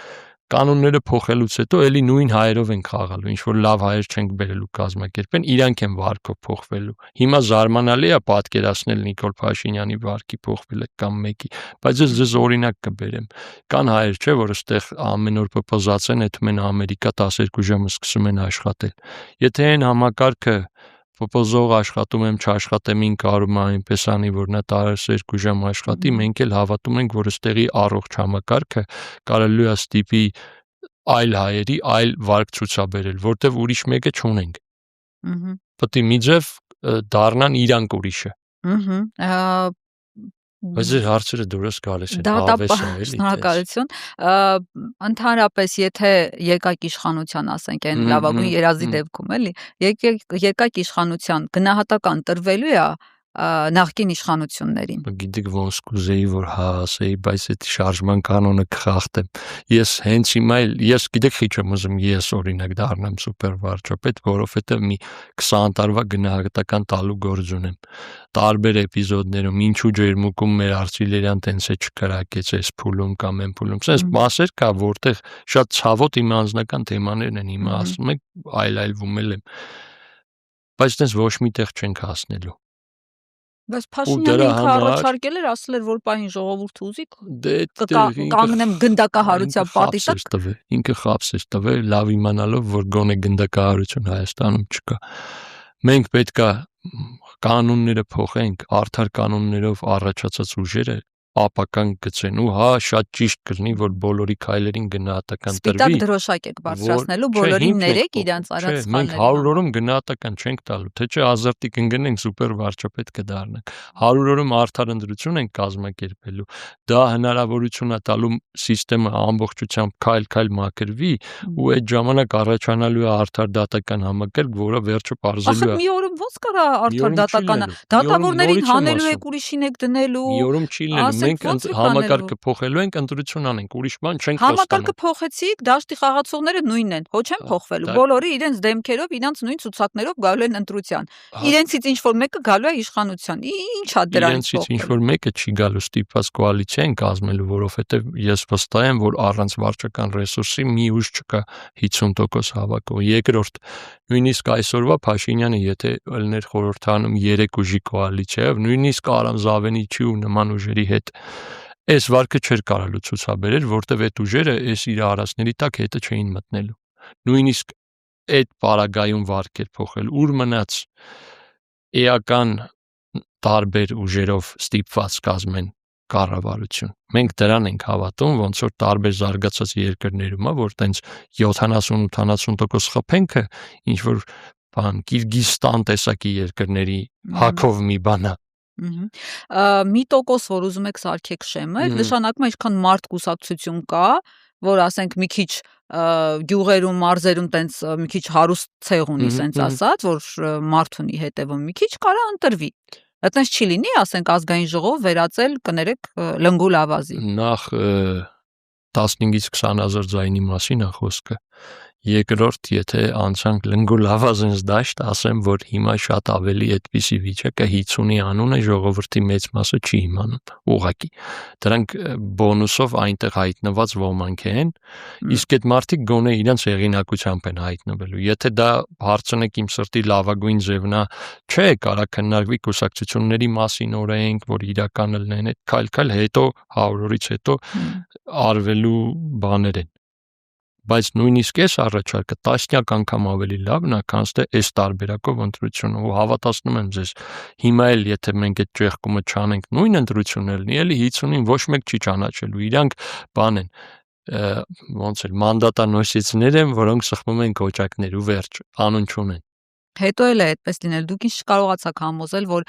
Speaker 2: Կանոնները փոխելուց հետո էլի նույն հայերով են խաղալու, ինչ որ լավ հայեր չենք բերելու կազմակերպեն, իրանք են վարկով փոխվելու։ Հիմա զարմանալի է պատկերացնել Նիկոլ Փաշինյանի վարկի փոխվելը կամ մեկի, բայց ես ձեզ օրինակ կբերեմ։ Կան հայեր, չէ, որ այստեղ ամեն օր պոպոզացեն, եթում են Ամերիկա 12 ժամը սկսում են աշխատել։ Եթե այն համակարգը պոպոզող աշխատում եմ, չաշխատեմ, ին կարում է այնպես անի, որ նա 12 ժամ աշխատի, մենք էլ հավատում ենք, որ այստեղի առողջ համակարգը կարելի է ստիպի այլ հայերի այլ վարկ ցուցաբերել, որտեվ ուրիշ մեկը չունենք։ Պետք է մի ձև դառնան իրանք ուրիշը։ Բայց ձեր հարցերը դուրս գալիս են հավես է էլի։
Speaker 1: Շնորհակալություն։ Ընդհանրապես, եթե երկակ իշխանության, ասենք, այն լավագույն երազի դեպքում, էլի, երկակ իշխանության գնահատական տրվելու է նախկին իշխանություններին։
Speaker 2: Գիտեք ոնց կուզեի որ հա ասեի, բայց այդ շարժման կանոնը կխախտեմ։ Ես հենց հիմա ես գիտեք ինչ եմ ուզում, ես օրինակ դառնամ սուպեր վարչապետ, որովհետև մի 20 տարվա գնահատական տալու գործ ունեմ։ Տարբեր էպիզոդներում ինչու ջերմուկում մեր Արծիլերյան տենց է չկրակեց այս փուլում կամ այն փուլում։ Սենց մասեր կա, որտեղ շատ ցավոտ իմ անձնական թեմաներն են, հիմա ասում եք այլայլվում եմ։ Բայց տենց ոչ միտեղ չենք հասնելու։
Speaker 1: Բայց Փաշինյանը ինքը առաջարկել էր, ասել էր, որ պահին ժողովուրդը ուզի կանգնեմ գնդակահարության պատի տակ։
Speaker 2: Ինքը խաբս էր տվել, լավ իմանալով, որ գոնե գնդակահարություն Հայաստանում չկա։ Մենք պետք է կանոնները փոխենք, արդար կանոններով առաջացած ուժերը ապական գծեն ու հա շատ ճիշտ կլինի որ բոլորի քայլերին գնահատական տրվի
Speaker 1: սպիտակ դրոշակ եք բարձրացնելու բոլորին ներեք իրանց արած սխալների
Speaker 2: մենք 100 օրում գնահատական չենք տալու թե չէ ազարտի կընկնենք սուպեր վարչապետ կդառնանք 100 օրում արդար ընտրություն ենք կազմակերպելու դա հնարավորություն է տալու համակարգը ամբողջությամբ քայլ-քայլ մաքրվի ու այդ ժամանակ առաջանալու է արդար դատական համակարգ որը վերջը բարձելու է
Speaker 1: մի օրում ոնց կարա արդար դատականը դատավորներին հանելու եք ուրիշին եք դնելու
Speaker 2: մի օրում չի լինելու մենք համակարգը փոխելու ենք ընտրություն անենք ուրիշ բան չենք խոստանում
Speaker 1: համակարգը փոխեցիք դաշտի խաղացողները նույնն են ոչ չեն փոխվելու բոլորը իրենց դեմքերով իրանց նույն ցուցակներով գալու են ընտրության իրենցից ինչ որ մեկը գալու է իշխանության ի՞նչ է դրանից
Speaker 2: իրենցից ինչ որ մեկը չի գալու ստիպված կոալիցիա են կազմելու որովհետև ես վստահ եմ որ առանց վարչական ռեսուրսի մի ուժ չկա 50% հավաքող երկրորդ նույնիսկ այսօրվա Փաշինյանը եթե ելներ խորհրդանում 3 ուժի կոալիցիայով նույնիսկ Արամ Զավենիչի ու նման ուժերի հետ այս վարկը չէր կարալու ցուցաբերել որտեվ այդ ուժերը այս իր արածների տակ հետը չէին մտնելու նույնիսկ այդ պարագայում վարկեր փոխել ուր մնաց էական տարբեր ուժերով ստիպված կազմեն կառավարություն մենք դրան ենք հավատում ոնց որ տարբեր զարգացած երկրներում որ տենց 70-80% խփենքը ինչ որ բան Կիրգիզստան տեսակի երկրների հակով մի բան է
Speaker 1: մի տոկոս որ ուզում եք սարքեք շեմը նշանակում է այսքան մարդ կուսակցություն կա որ ասենք մի քիչ գյուղերում մարզերում տենց մի քիչ հարուստ ցեղ ունի սենց ասած որ մարդ ունի հետևում մի քիչ կարա ընտրվի այդպես չի լինի ասենք ազգային ժողով վերածել կներեք լնգուլ ավազի
Speaker 2: նախ 15-ից 20,000 ձայնի մասին է խոսքը երկրորդ եթե անցանք լնգուլ ավազենց դաշտ ասեմ որ հիմա շատ ավելի այդպիսի վիճակը 50-ի անունը ժողովրդի մեծ մասը չի իմանում ուղղակի դրանք բոնուսով այնտեղ հայտնված ոմանք են իսկ այդ մարդիկ գոնե իրենց հեղինակությամբ են հայտնվելու եթե դա հարցնեք իմ սրտի լավագույն ձևն է չէ կարա քննարկվի կուսակցությունների մասին օրենք որ իրական լինեն այդ քայլ-քայլ հետո 100 օրից հետո արվելու բաներ են բայց նույնիսկ այս առաջարկը տասնյակ անգամ ավելի լավն է, քան թե այս տարբերակով ընտրությունը ու հավատացնում եմ ձեզ հիմա էլ եթե մենք այդ ճեղքումը չանենք նույն ընտրությունն լինի, էլի 50-ին ոչ մեկ չի ճանաչելու, իրանք բան են ոնց էլ մանդատանոսիցներ են, որոնք սխմում են կոճակներ ու վերջ, անուն չունեն
Speaker 1: հետո էլ է այդպես լինել դուք ինչ կարողացաք համոզել որ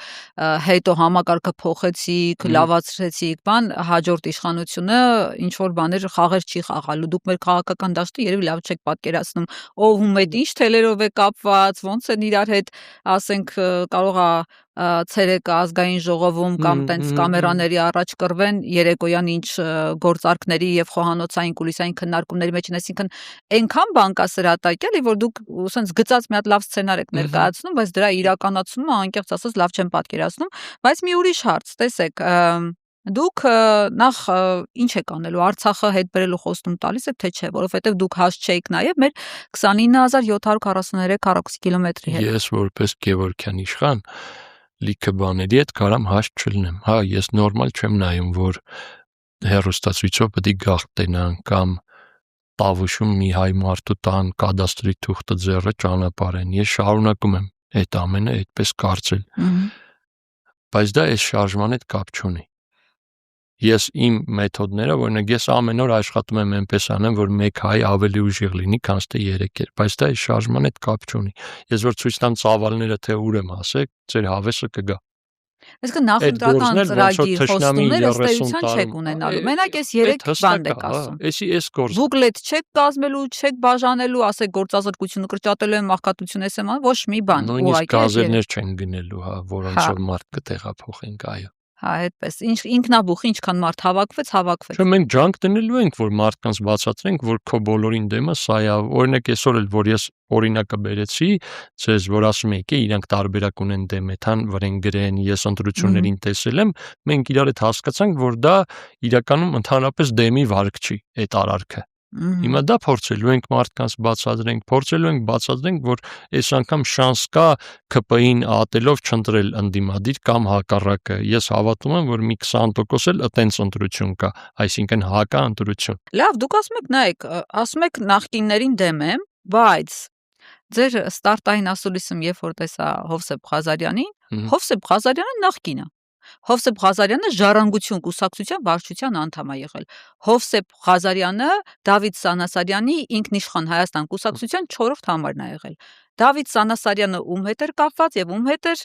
Speaker 1: հետո համակարգը փոխեցիք լավացրեցիք բան հաջորդ իշխանությունը ինչ որ բաներ խաղեր չի խաղալու դուք մեր քաղաքական դաշտը երևի լավ չեք պատկերացնում ով ում հետ ինչ թելերով է կապված ոնց են իրար հետ ասենք կարող է ցերեկը ազգային ժողովում կամ տենց կամերաների առաջ կռվեն երեկոյան ինչ գործարքների եւ խոհանոցային կուլիսային քննարկումների մեջ են այսինքն այնքան բան կա սրատակյալի որ դուք ուսենց գծած մի հատ լավ սցենար եք ներկայացնում բայց դրա իրականացումը անկեղծ ասած լավ չեմ պատկերացնում բայց մի ուրիշ հարց տեսեք դուք նախ ինչ եք անելու Արցախը հետ բերելու խոստում տալիս եք թե չէ որովհետեւ դուք հաս չեք նաեւ մեր 29743 քառակուսի կիլոմետրի հետ
Speaker 2: ես որպես Գևորգյան իշխան լիքը բաների հետ կարամ հաս չլինեմ հա ես նորմալ չեմ նայում որ հերոստացույցով պետք է գաղտնան կամ տավուշում մի հայ մարդու տան կադաստրի թուղթը ձեռը ճանապարհեն ես շարունակում եմ այդ ամենը այդպես կարծել բայց դա այս շարժման հետ կապ չունի ես իմ մեթոդներով օրինակ ես ամեն օր աշխատում եմ այնպես անեմ որ մեկ հայ ավելի ուժեղ լինի քան թե 3 էր բայց դա այս շարժման հետ կապ չունի ես որ ցույց տամ ծավալները թե ուր եմ ասեք ձեր հավեսը կգա
Speaker 1: այսինքն նախընտրական ծրագիր խոստումները ստեյության չեք ունենալու մենակ այս 3 բան եք ասում
Speaker 2: էսի գործ
Speaker 1: բուկլետ չեք կազմելու չեք բաժանելու ասեք գործազրկությունը կրճատելու եմ աղքատություն եմ անում ոչ մի բան
Speaker 2: նույնիսկ գազերներ չեն գնելու հա որոնց որ մարդ կտեղափոխենք այո
Speaker 1: հա այդպես ինքնաբուխ ինչքան մարդ հավաքվեց
Speaker 2: Չէ մենք ջանք դնելու ենք որ մարդկանց բացատրենք որ քո բոլորին դեմը սա է օրինակ այսօր էլ որ ես օրինակը բերեցի ցեզ որ ասում եք իրանք տարբերակ ունեն դեմեթան վրեն գրեն ես ընտրություններին տեսել եմ մենք իրար հետ հասկացանք որ դա իրականում ընդհանրապես դեմի վարկ չի այդ արարքը Հիմա դա փորձելու ենք մարդկանց փորձելու ենք բացատրենք, որ այս անգամ շանս կա ԿՊ-ին ատելով չընտրել ընդդիմադիր կամ հակառակը։ Ես հավատում եմ, որ մի 20% էլ այտենց ընտրություն կա, այսինքն հակա ընտրություն։
Speaker 1: Լավ, դուք ասում եք, նայեք, ասում եք նախկիններին դեմ եմ, բայց Ձեր ստարտային ասուլիսում երբ որ տեսա Հովսեփ Ղազարյանին, Հովսեփ Ղազարյանը նախկինը Հովսեփ Ղազարյանը Ժառանգություն կուսակցության վարչության անդամ է եղել։ Հովսեփ Ղազարյանը Դավիթ Սանասարյանի ինքնիշխան Հայաստան կուսակցության 4-րդ համարն է եղել։ Դավիթ Սանասարյանը ում հետ էր կապված եւ ում հետ էր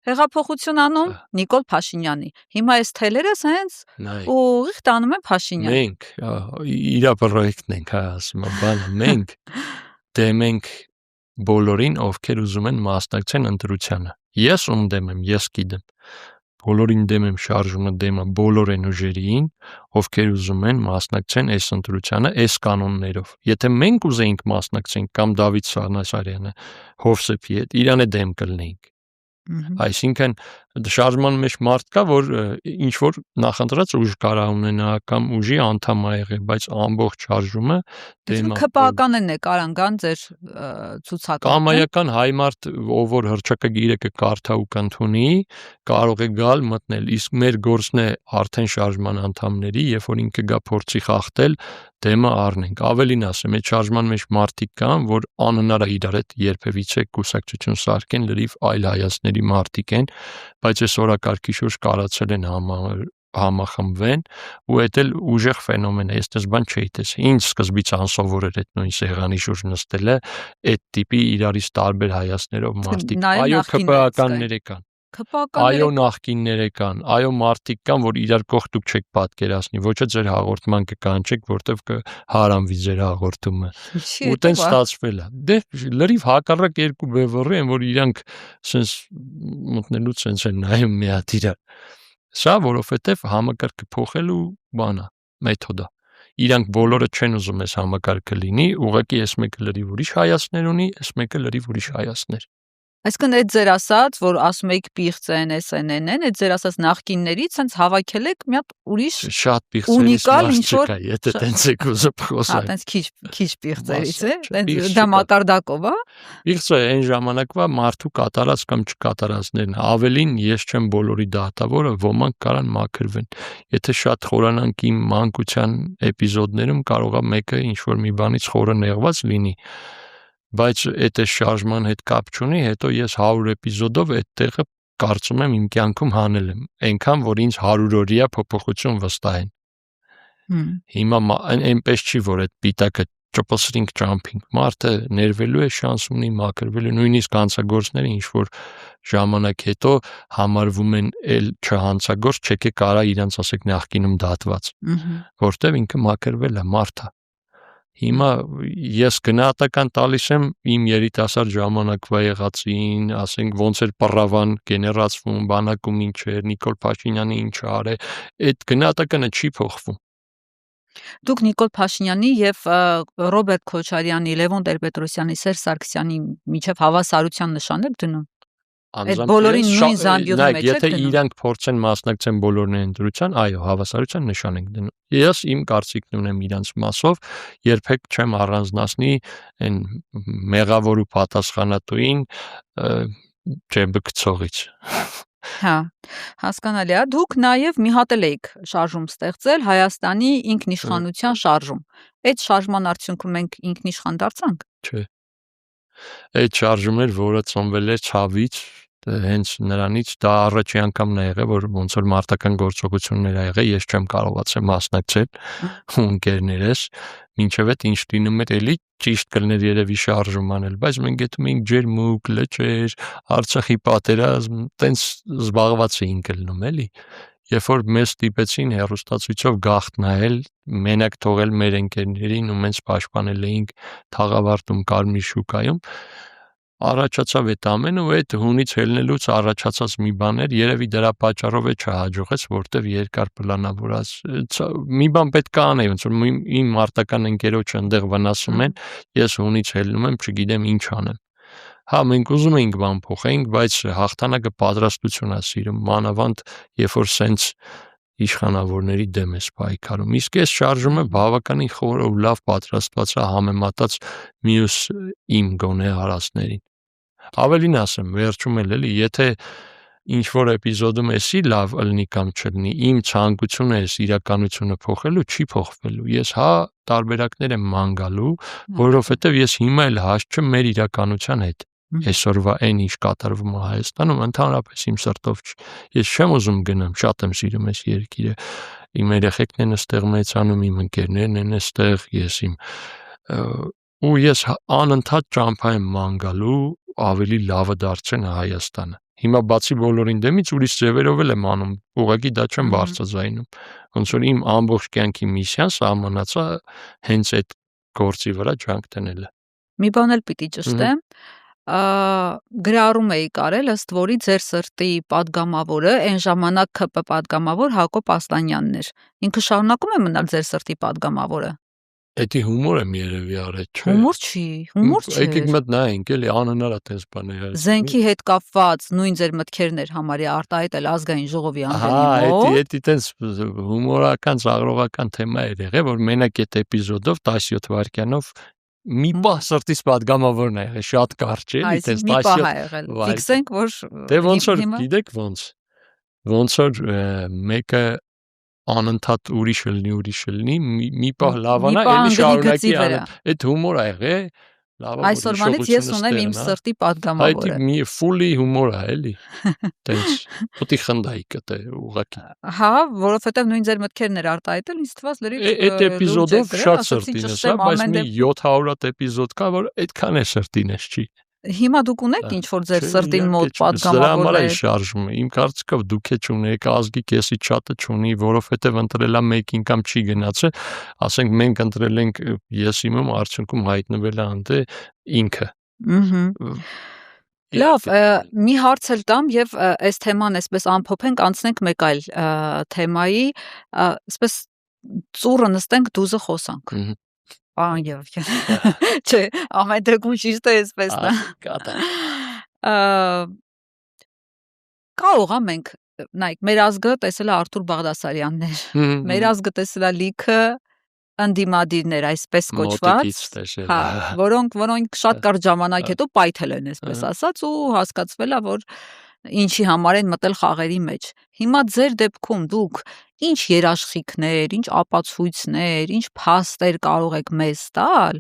Speaker 1: հեղափոխություն անում Նիկոլ Փաշինյանի։ Հիմա այս թելերս հենց ուղիղ տանում են Փաշինյան։
Speaker 2: Մենք իր պրոյեկտն ենք, ասում եմ, բանը մենք դեմ ենք բոլորին, ովքեր ուզում են մասնակցեն ընտրությանը։ Ես ում դեմ եմ, ես գիտեմ։ Բոլորին դեմ եմ, շարժումը դեմ է բոլոր այն ուժերին, ովքեր ուզում են մասնակցեն այս ընտրությանը, այս կանոններով։ Եթե մենք ուզեինք մասնակցենք կամ Դավիթ Սանասարյանը, Հովսեփի հետ, իրան է դեմ կլինեինք։ Այսինքն շարժման մեջ մարդ կա, որ ինչ որ նախընտրած ուժ կարա ունենա կամ ուժի անդամ է եղել, բայց ամբողջ շարժումը
Speaker 1: դեմ է։ ԿՊԱԿ-ն է կարան ձեր ցուցակը։
Speaker 2: Կամայական հայ մարդ, ով որ հռչակագիրը կկարդա ու կընդունի, կարող է գալ մտնել, իսկ մեր գործն է արդեն շարժման անդամների, երբ որ ինքը գա փորձի խախտել, դեմը առնենք։ Ավելին ասեմ, այդ շարժման մեջ մարդիկ կան, որ անհնար է իրար հետ երբևիցե կուսակցություն սարքեն, լրիվ այլ հայացքների մարդիկ են, բայց այս օրակարգի շուրջ կարացել են համախմբվեն ու այդ էլ ուժեղ ֆենոմեն է, ես դες բան չէի տեսել։ Ինչ սկզբից անսովոր էր այդ նույն սեղանի շուրջ նստելը, այդ տիպի իրարից տարբեր հայացքներով մարդիկ։ Այո, ԿՊԱ-կաններ կան։ Այո, նախկիններ կան, այո, մարդիկ կան, որ իրար կողք դուք չեք պատկերացնի, ոչը ձեր հաղորդման կկանչեք, որտեվ կհարանվի ձեր հաղորդումը։ Ու տենց ստացվել է։ Դե լրիվ հակառակ երկու բևեռի են, որ իրանք սենց մտնելուց սենց են նայում մի հատ իրար։ Սա որովհետև համակարգը փոխելու բան է, մեթոդ է։ Իրանք բոլորը չեն ուզում այս համակարգը լինի, ուղղակի այս մեկը լրիվ ուրիշ հայացքներ ունի, այս մեկը լրիվ ուրիշ հայացքներ։
Speaker 1: Այսինքն այդ ձեր ասած, որ ասում եք պիղծ են, SNN-ն, այդ ձեր ասած նախկիններից հենց հավաքել եք մի հատ ուրիշ
Speaker 2: շատ պիղծերից չկա, եթե տենց եք ուզում խոսալ։
Speaker 1: Տենց քիչ պիղծերից է, տենց դա մակարդակով, հա։
Speaker 2: Պիղծը այն ժամանակվա մարդու կատարած կամ չկատարածներն, ավելին ես չեմ բոլորի դատավորը, ոմանք կարան մաքրվեն։ Եթե շատ խորանանք իմ մանկության էպիզոդներում կարող է մեկը ինչ որ մի բանից խորը նեղված լինի, բայց այդ շարժման հետ կապ չունի, հետո ես 100 էպիզոդով այդ տեղը կարծում եմ իմ կյանքում հանել եմ, այնքան որ ինձ 100-օրյա փոփոխություն վստահեն։ Հիմա այնպես չի, որ այդ պիտակը ճոպսրինգ ջամփինգ մարդը ներվելու է, շանս ունի մաքրվելու, նույնիսկ հանցագործները ինչ որ ժամանակ հետո համարվում են էլ չհանցագործ, չեկե կարա իրանց ասեք նախկինում դատված, որտեվ ինքը մաքրվել է մարդը։ Հիմա ես գնահատական տալիս եմ իմ երիտասարդ ժամանակվա եղածին, ասենք ոնց էր պռավան գեներացվում, բանակում ինչ էր, Նիկոլ Փաշինյանը ինչ արել, այդ գնահատականը չի փոխվում։
Speaker 1: Դուք Նիկոլ Փաշինյանի եւ Ռոբերտ Քոչարյանի, Լևոն Տեր-Պետրոսյանի, Սերժ Սարգսյանի միջև հավասարության նշան եք դնում։ Այդ բոլորին նույն զամբյուղի մեջ
Speaker 2: եք դնում։ Եթե իրանք փորձեն մասնակցեն բոլորն ընտրության, այո, հավասարության նշան ենք դնում։ Ես իմ կարծիքն ունեմ իրանց մասով, երբեք չեմ առանձնացնի այն մեղավոր ու պատասխանատուին ջեբկցողից։
Speaker 1: Հա, հասկանալի է։ Դուք նաև մի հատ եք շարժում ստեղծել Հայաստանի ինքնիշխանության շարժում։ Այդ շարժման արդյունքում մենք ինքնիշխան դարձանք։
Speaker 2: Չէ։ Այդ շարժում էր, որը ծնվել էր ցավից, հենց նրանից դա առաջի անգամն է եղել, որ ոնց որ մարտական գործողություններ ա եղել, ես չեմ կարողացել մասնակցել ու ընկերներս, մինչև այդ ինչ լինում էր, էլի ճիշտ կլներ երևի շարժում անել, բայց մենք գտնում էինք ջերմուկ, լճեր, Արցախի պատերազմ, տենց զբաղված էինք լինում, էլի։ Երբ որ մեզ ստիպեցին հեռուստացույցով գաղթ նայել, մենակ թողել մեր ընկերներին ու մենք պաշտպանել էինք Թաղավարտում, Կարմիր շուկայում, առաջացավ այդ ամենը ու այդ հունից ելնելուց առաջացած մի բան էր, երևի դրա պատճառով է չհաջողեց, որտեվ երկար պլանավորած մի բան պետք է անել, ոնց որ իմ մարտական ընկերոջը այնտեղ վնասում են, ես հունից ելնում եմ, չգիտեմ ինչ անեմ։ Հա, մենք ուզում էինք բան փոխենք, բայց հաղթանակը պատրաստություն է սիրում, մանավանդ երբ որ սենց իշխանավորների դեմ է պայքարում։ Իսկ այս շարժումը բավականին խոր ու լավ պատրաստված է համեմատած մյուս իմ գոնե հարածներին։ Ավելին ասեմ, վերջում էլ էլի, եթե ինչ որ էպիզոդում էսի լավ ըլնի կամ չլնի, իմ ցանկությունը էս իրականությունը փոխելու չի փոխվելու։ Ես տարբերակներ եմ ման գալու, որովհետև ես հիմա էլ հաս չեմ մեր իրականության հետ։ Այսօրվա այն ինչ կատարվում է Հայաստանում, ընդհանրապես իմ սրտով չի։ Ես չեմ ուզում գնամ, շատ եմ սիրում այս երկիրը։ Իմ երեխեքն են այստեղ մեծանում, իմ ընկերներն են այստեղ, ես ու ես անընդհատ ճամփա եմ ման գալու ավելի լավը դարձնեն Հայաստանը։ Հիմա բացի բոլորին դեմից ուրիշ ձևերով էլ եմ անում, ուղղակի դա չեմ բարձրաձայնում։ Ոնց որ իմ ամբողջ կյանքի միսիան սահմանած է հենց այդ գործի վրա ջանք դնելը։
Speaker 1: Մի բան էլ պիտի ճշտեմ, գրառում էի կարել, ըստ որի ձեր սրտի падգամավորը այն ժամանակ ԿՊ падգամավոր Հակոբ Ասլանյանն էր։ Ինքը շարունակում է մնալ ձեր սրտի падգամավորը։
Speaker 2: Էդի հումոր եմ երևի արել, չէ։
Speaker 1: Հումոր չի, հումոր չէ։
Speaker 2: Եկեք մտնայինք, էլի անհնար է տես բաներ։
Speaker 1: Զենքի հետ կապված նույն ձեր մտքերն էր համարյա արտահայտել ազգային ժողովի անդրի մոտ։
Speaker 2: Էդի տես հումորական, ծաղրողական թեմա էր եղել, որ մենակ այդ էպիզոդով 17 վայրկյանով մի պահ սրտիս падգամավորն է եղել, շատ կարճ է, տես
Speaker 1: 17 ֆիքսենք, որ
Speaker 2: դե ոնց որ գիտեք ոնց որ մեկը անընդհատ ուրիշ լնի, մի պահ լավանա, էլի շարունակի այդ հումոր է եղել,
Speaker 1: այսօրվանից ես ունեմ իմ սրտի падգամավորը։
Speaker 2: Այդ մի ֆուլի հումոր է, էլի։ Տենց պիտի խնդայի կտե ուղղակի։
Speaker 1: Որովհետև նույն ձեր մտքերն էր արտահայտել, ինձ թվաց լրիվ
Speaker 2: այդ էպիզոդով շատ սրտինս է, բայց մի 700 էպիզոդ կա, որ այդքան է սրտինս չի։
Speaker 1: Հիմա դուք ունեք ինչ որ ձեր սրտին մոտ падգամավորներ։
Speaker 2: Դրա համար է շարժում։ Իմ կարծիքով դուք է չունեք, ազգի կեսի չաթը չունի, որովհետև ընտրելա մեկին կամ չի գնացել, ասենք մենք ընտրել ենք, ես իմում արդյունքում հայտնվել է անտե ինքը։
Speaker 1: Լավ, մի հարց էլ տամ եւ այս թեման այսպես ամփոփենք, անցնենք մեկ այլ թեմայի, այսպես ծուռը նստենք, դուզը խոսանք։ Չէ, ամեն դեպքում ճիշտ է այսպես նա։ Կարող է մենք, նայեք, մեր ազգը տեսել է Արթուր Բաղդասարյանն էր։ Մեր ազգը տեսել է լիքը ընդդիմադիրներ, այսպես կոչված, որոնք շատ կարճ ժամանակ հետո պայթել են, այսպես ասած, ու հասկացվել է, որ ինչի համար են մտել խաղերի մեջ։ Հիմա ձեր դեպքում դուք ինչ երաշխիքներ, ինչ ապացույցներ, ինչ փաստեր կարող եք մեզ տալ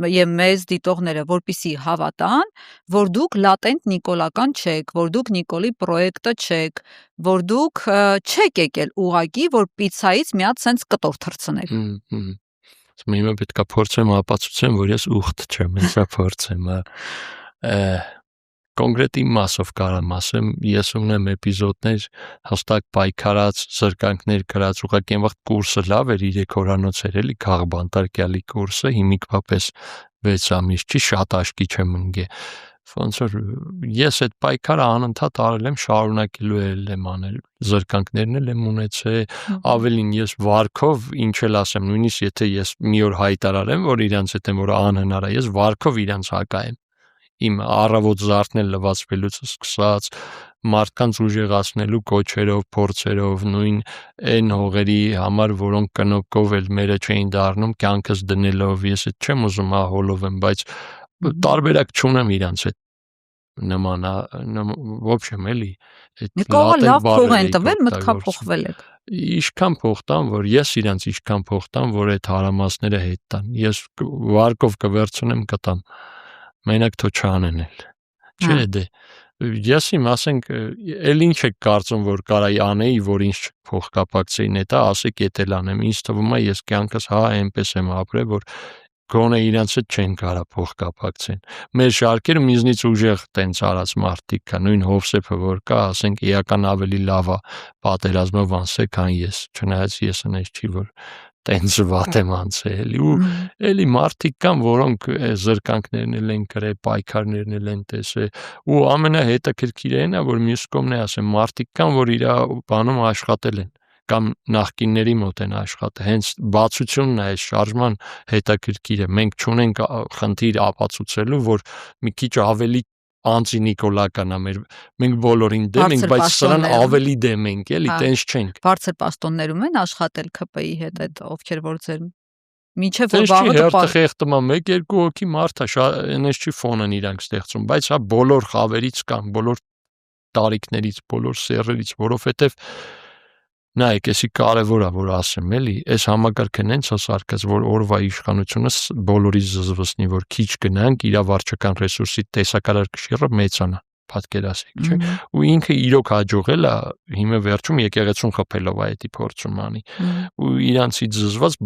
Speaker 1: եւ մեզ դիտողները, որպիսի հավատան, որ դուք լատենտ նիկոլական չեք, որ դուք Նիկոլի պրոյեկտը չեք, որ դուք չեք եկել ուղակի, որ պիցայից մի հատ սենց կտոր թռցնեք։
Speaker 2: Հիմա պետք է փորձեմ ապացուցեմ, որ ես ուխտ չեմ, հեսա փորձեմ, կոնկրետ իմ մասով կարամ ասեմ, ես ունեմ էպիզոդներ հստակ պայքարած, զրկանքներ գրած, ուղղակի այն վաղ կուրսը լավ էր, 3 օրանոց էր էլի քաղբանտարկյալի կուրսը, հիմիկվա պես 6 ամիս չի, շատ աշկի չեմ ընկե։ Ոնց որ ես այդ պայքարը անընդհատ արել եմ, շարունակելու եմ անել, զրկանքներն էլ եմ ունեցել, ավելին ես վարքով, ինչ էլ ասեմ, նույնիսկ եթե ես մի օր հայտարարեմ, որ իրանց հետ եմ, որ անհնար է, ես վարքով իրանց հակա եմ։ Իմ առավոտ զարթնել լվացվելուց սկսած, մարդկանց ուժեղացնելու կոչերով, փորձերով, նույն այն հողերի համար, որոնք կնոկով էլ մերը չէին դառնում, կյանքս դնելով, ես այդ չեմ ուզում հոլովեմ, բայց տարբերակ չունեմ իրանց հետ նման, в общем, էլի
Speaker 1: լավ փող են տվել, մտքա փոխվել եք։
Speaker 2: Ինչքան փող տան, որ ես իրանց ինչքան փող տան, որ այդ հարամասները հետ տան։ Ես վարկով կվերցնեմ կտամ։ Մենակ թո չանեն էլ։ Չէ դե։ Ես իմ ասենք, էլ ինչ եք կարծում, որ կարայի անեի, որ ինչ փող կապակցեի նետա, ասեք ետ էլ անեմ։ Ինձ թվում է ես կյանքս այնպես եմ ապրել, որ գոնե իրանց հետ չեն կարա փող կապակցեն։ Մեր շարքերը ինձնից ուժեղ տենց արած մարդիկ կա, նույն Հովսեփը որ կա, ասենք էական ավելի լավ է պատերազմով անցել, քան ես, չնայած ես այնպես չի որ տենց վատ եմ անցել ու էլի մարդիկ կան, որոնք զրկանքներն էլ են գրել, պայքարներն էլ են տեսել ու ամենահետաքրքիրն է, որ մյուս կողմն է ասեմ, մարդիկ կան, որ իր բանում աշխատել են կամ նախկինների մոտ են աշխատել, հենց բացությունն է այս շարժման հետաքրքիրը, մենք չունենք խնդիր ապացուցելու, որ մի քիչ ավելի անձի նիկոլական է մենք բոլորին դեմ ենք, բայց սրան ավելի դեմ ենք, էլի, տենց չենք։
Speaker 1: Բարձր պաստոններում են աշխատել ԿՊ-ի հետ այդ ովքեր որ ձեր միջև որ վաղը
Speaker 2: հերթը 1-2 հոգի մարդ է, այնպես չի ֆոնն իրանք ստեղծում, բայց հա բոլոր խավերից կան, բոլոր տարիքներից, բոլոր սերերից, որովհետև նայեք, էսի կարևոր է որ ասեմ, էլի, այս համակարգն հենց սարքած, որ օրվա իշխանությունը բոլորի զզվզնի, որ քիչ գնանք, իր վարչական ռեսուրսի տեսակարար կշիռը մեծանա, պատկերացրեք, չէ՞։ Ու ինքը իրոք հաջողել է հիմա վերջում եկեղեցուն խփելով այդ փորձում անի։ Ու իրանցից զզված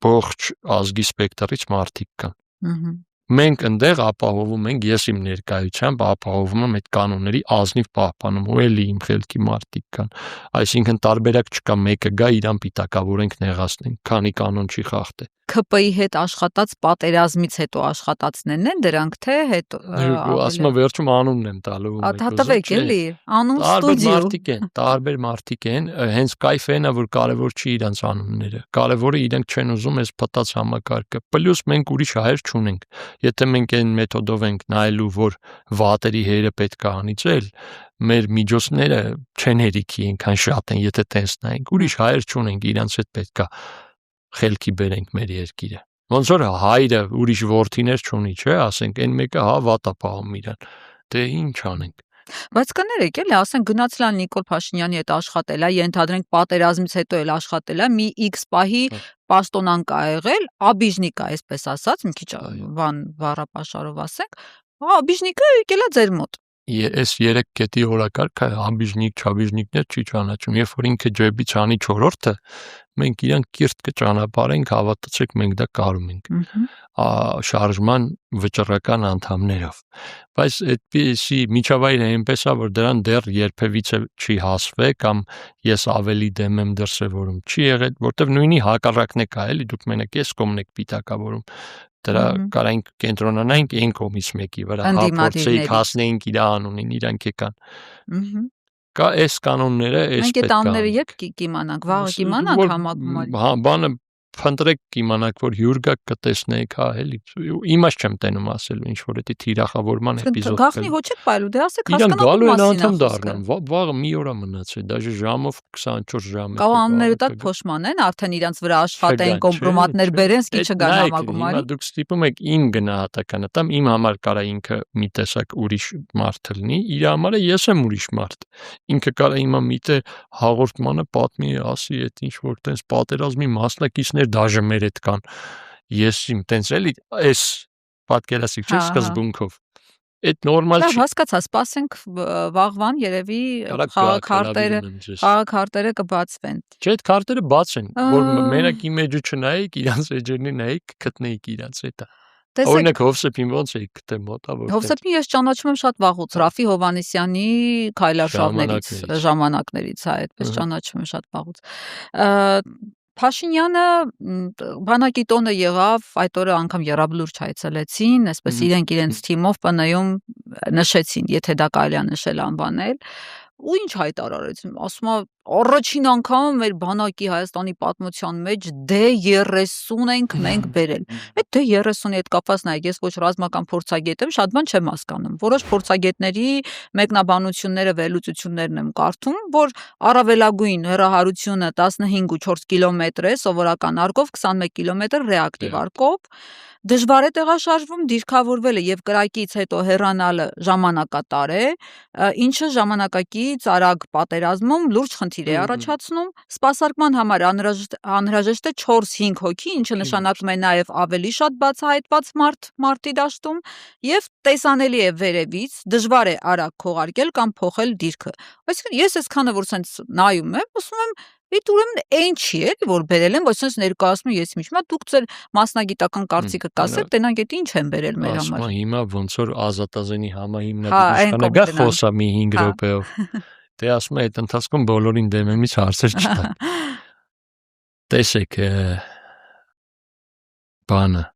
Speaker 2: ողջ ազգի սպեկտրից մարդիկ կան։ Մենք ընդեղ ապահովում ենք, ես իմ ներկայությամբ ապահովում եմ այդ կանոնների ազնիվ պահպանում, ու էլի իմ խելքի մարդիկ կան։ Այսինքն տարբերակ չկա, մեկը գա իրան պիտակավորենք, նեղացնենք, քանի կանոն չի խախտել։
Speaker 1: ԿՊ-ի հետ աշխատած պատերազմից հետո աշխատածներն են դրանք, թե հետո
Speaker 2: ասում եմ վերջում անունն եմ տալու։
Speaker 1: Հատավեք էլի, անուն ստուդիո։
Speaker 2: Տարբեր մարդիկ են, հենց կայֆն է, որ կարևոր չի իրանց անունները։ Կարևորը իրենք չեն ուզում այս փտած համակարգը։ Պլյուս մենք ուրիշ հայեր չունենք։ Եթե մենք այն մեթոդով ենք նայելու, որ վատերի հերը պետք է անիծել, մեր միջոցները չեն հերիքի, այնքան շատ են, եթե տես նայենք։ Ուրիշ հայեր չունենք, իրանց հետ պետք է խելքի բերենք մեր երկիրը։ Ոնց որ հայրը ուրիշ որդիներ չունի, չէ՞, ասենք, այն մեկը վատա պահում իրան։ Դե ինչ անենք։
Speaker 1: Բայց կներեք, էլի, ասենք գնացել է Նիկոլ Փաշինյանի հետ աշխատել է, ենթադրենք պատերազմից հետո էլ աշխատել է, մի X պահի պաշտոնանկ ա եղել, աբիժնիկ ա, այսպես ասած, մի քիչ բառապաշարով ասենք, աբիժնիկը եկել է ձեր մոտ։
Speaker 2: Այս 3 կետի օրակարգը աբիժնիկ, չաբիժնիկներ չի ճանաչում, երբ որ ինքը ջեբից անի 4-րդը, մենք իրան կիրթ կճանապարհենք, հավատացեք, մենք դա կարում ենք։ Շարժման վճռական անդամներով։ Բայց այդպիսի միջավայրը այնպես է, որ դրան դեռ երբևիցե չի հասվել, կամ ես ավելի դեմ եմ դրսևորում։ Չի եղել, որտեվ նույնի հակառակն է կա, էլի, դուք մենակ ես կողմն եք պիտակավորում։ Դրա կարանք կենտրոնանանք այն կողմից մեկի վրա, փորձեիք հասնեինք իր անունին, իրանք եկան։ Կա այս կանոնները, այս
Speaker 1: պետք է։ Մենք այդ անունները երբ կիմանանք, վաղը կիմանանք համագումարի։
Speaker 2: Հա, բանը փնտրեք կիմանաք, որ հյուր գաք կտեսնեիք, հա, էլի։ Իմաց չեմ տենում ասելու, ինչ որ դա թիրախավորման էպիզոդ։
Speaker 1: Գախնի ոչ եք պայելու, դե ասեք
Speaker 2: հասկանալու մասին։ Վաղը մի օր է մնացել, դաժե ժամով 24 ժամ է։
Speaker 1: Կա անունները տակ փոշմանեն, արդեն իրանց վրա աշխատեն, կոմպրոմատներ բերեն, սկի չգան համագումարի։
Speaker 2: Դուք ստիպում եք իմ գնահատականը տամ, իմ համար կարա ինքը մի տեսակ ուրիշ մարդ լինի, իր համար ես եմ ուրիշ մարդ։ Ինքը կարա հիմա միտը հաղորդմանը պատմի, ասի, այդ ինչ որ տես պատերազմի մասնակիցներ դաժե մեր հետ կան։ Ես իմ տենց էլի այս պատկերացիք չէ սկզբունքով։ Այդ նորմալ
Speaker 1: չի։ Հասկացա, սպասենք վաղվան երևի քարտերը կբացվեն։
Speaker 2: Չէ, այդ քարտերը բաց են, որ մենակ իմեջը չնայեք, իրանց էջերին նայեք, գտնեիք իրանց հետը։ Օրինակ Հովսեփին ոնց է գտել մոտավոր։
Speaker 1: Հովսեփին ես ճանաչում եմ շատ վաղուց, Ռաֆի Հովանեսյանի քայլարշավներից ժամանակներից, հա, այդպես ճանաչում եմ շատ վաղուց։ Փաշինյանը բանակի տոնը եղավ, այդ օրը անգամ եռաբլուրջ հայցելեցին, այսպես իրենց թիմով ՊՆ-ում նշեցին, եթե դա կարելի է նշել անվանել, ու ինչ հայտարարեցին, ասում է առաջին անգամ մեր բանակի Հայաստանի պատմության մեջ D30 ենք մենք բերել։ Այդ D30-ի հետ կապված նայեք, ես ոչ ռազմական փորձագետ եմ, շատ բան չեմ հասկանում։ Որոշ փորձագետների մեկնաբանությունները, վերլուծություններն եմ կարդում, որ առավելագույն հեռահարությունը 15.4 կիլոմետր է սովորական արկով, 21 կիլոմետր ռեակտիվ արկով։ Դժվար է տեղաշարժվում, դիրքավորվելը եւ կրակից հետո հեռանալը ժամանակատար է, ինչը ժամանակակից արագ պատերազմում լուրջ խնդիր է առաջացնում։ Սպասարկման համար անհրաժեշտ է 4-5 հոգի, ինչը նշանակում է նաեւ ավելի շատ բացահայտված մարտի դաշտում եւ տեսանելի է վերևից, դժվար է արագ քողարկել կամ փոխել դիրքը։ Այսինքն ես այսքանը որ sense նայում եմ, ասում եմ Այդ ուրեմն այն չի էլի, որ բերել են, ոչ sense ներկայացնում ես միջմա, դուք ձեր մասնագիտական կարծիքը կասեք, տենանք այդ ինչ են բերել մեր համար։
Speaker 2: Ասում հիմա ոնց որ Ազատազենի համահիմնադիր իշխանը գա խոսա մի 5 րոպեով։ Դե ասում է այդ ընթացքում բոլորին դեմեմից հարցեր չտա։ Տեսեք բանը,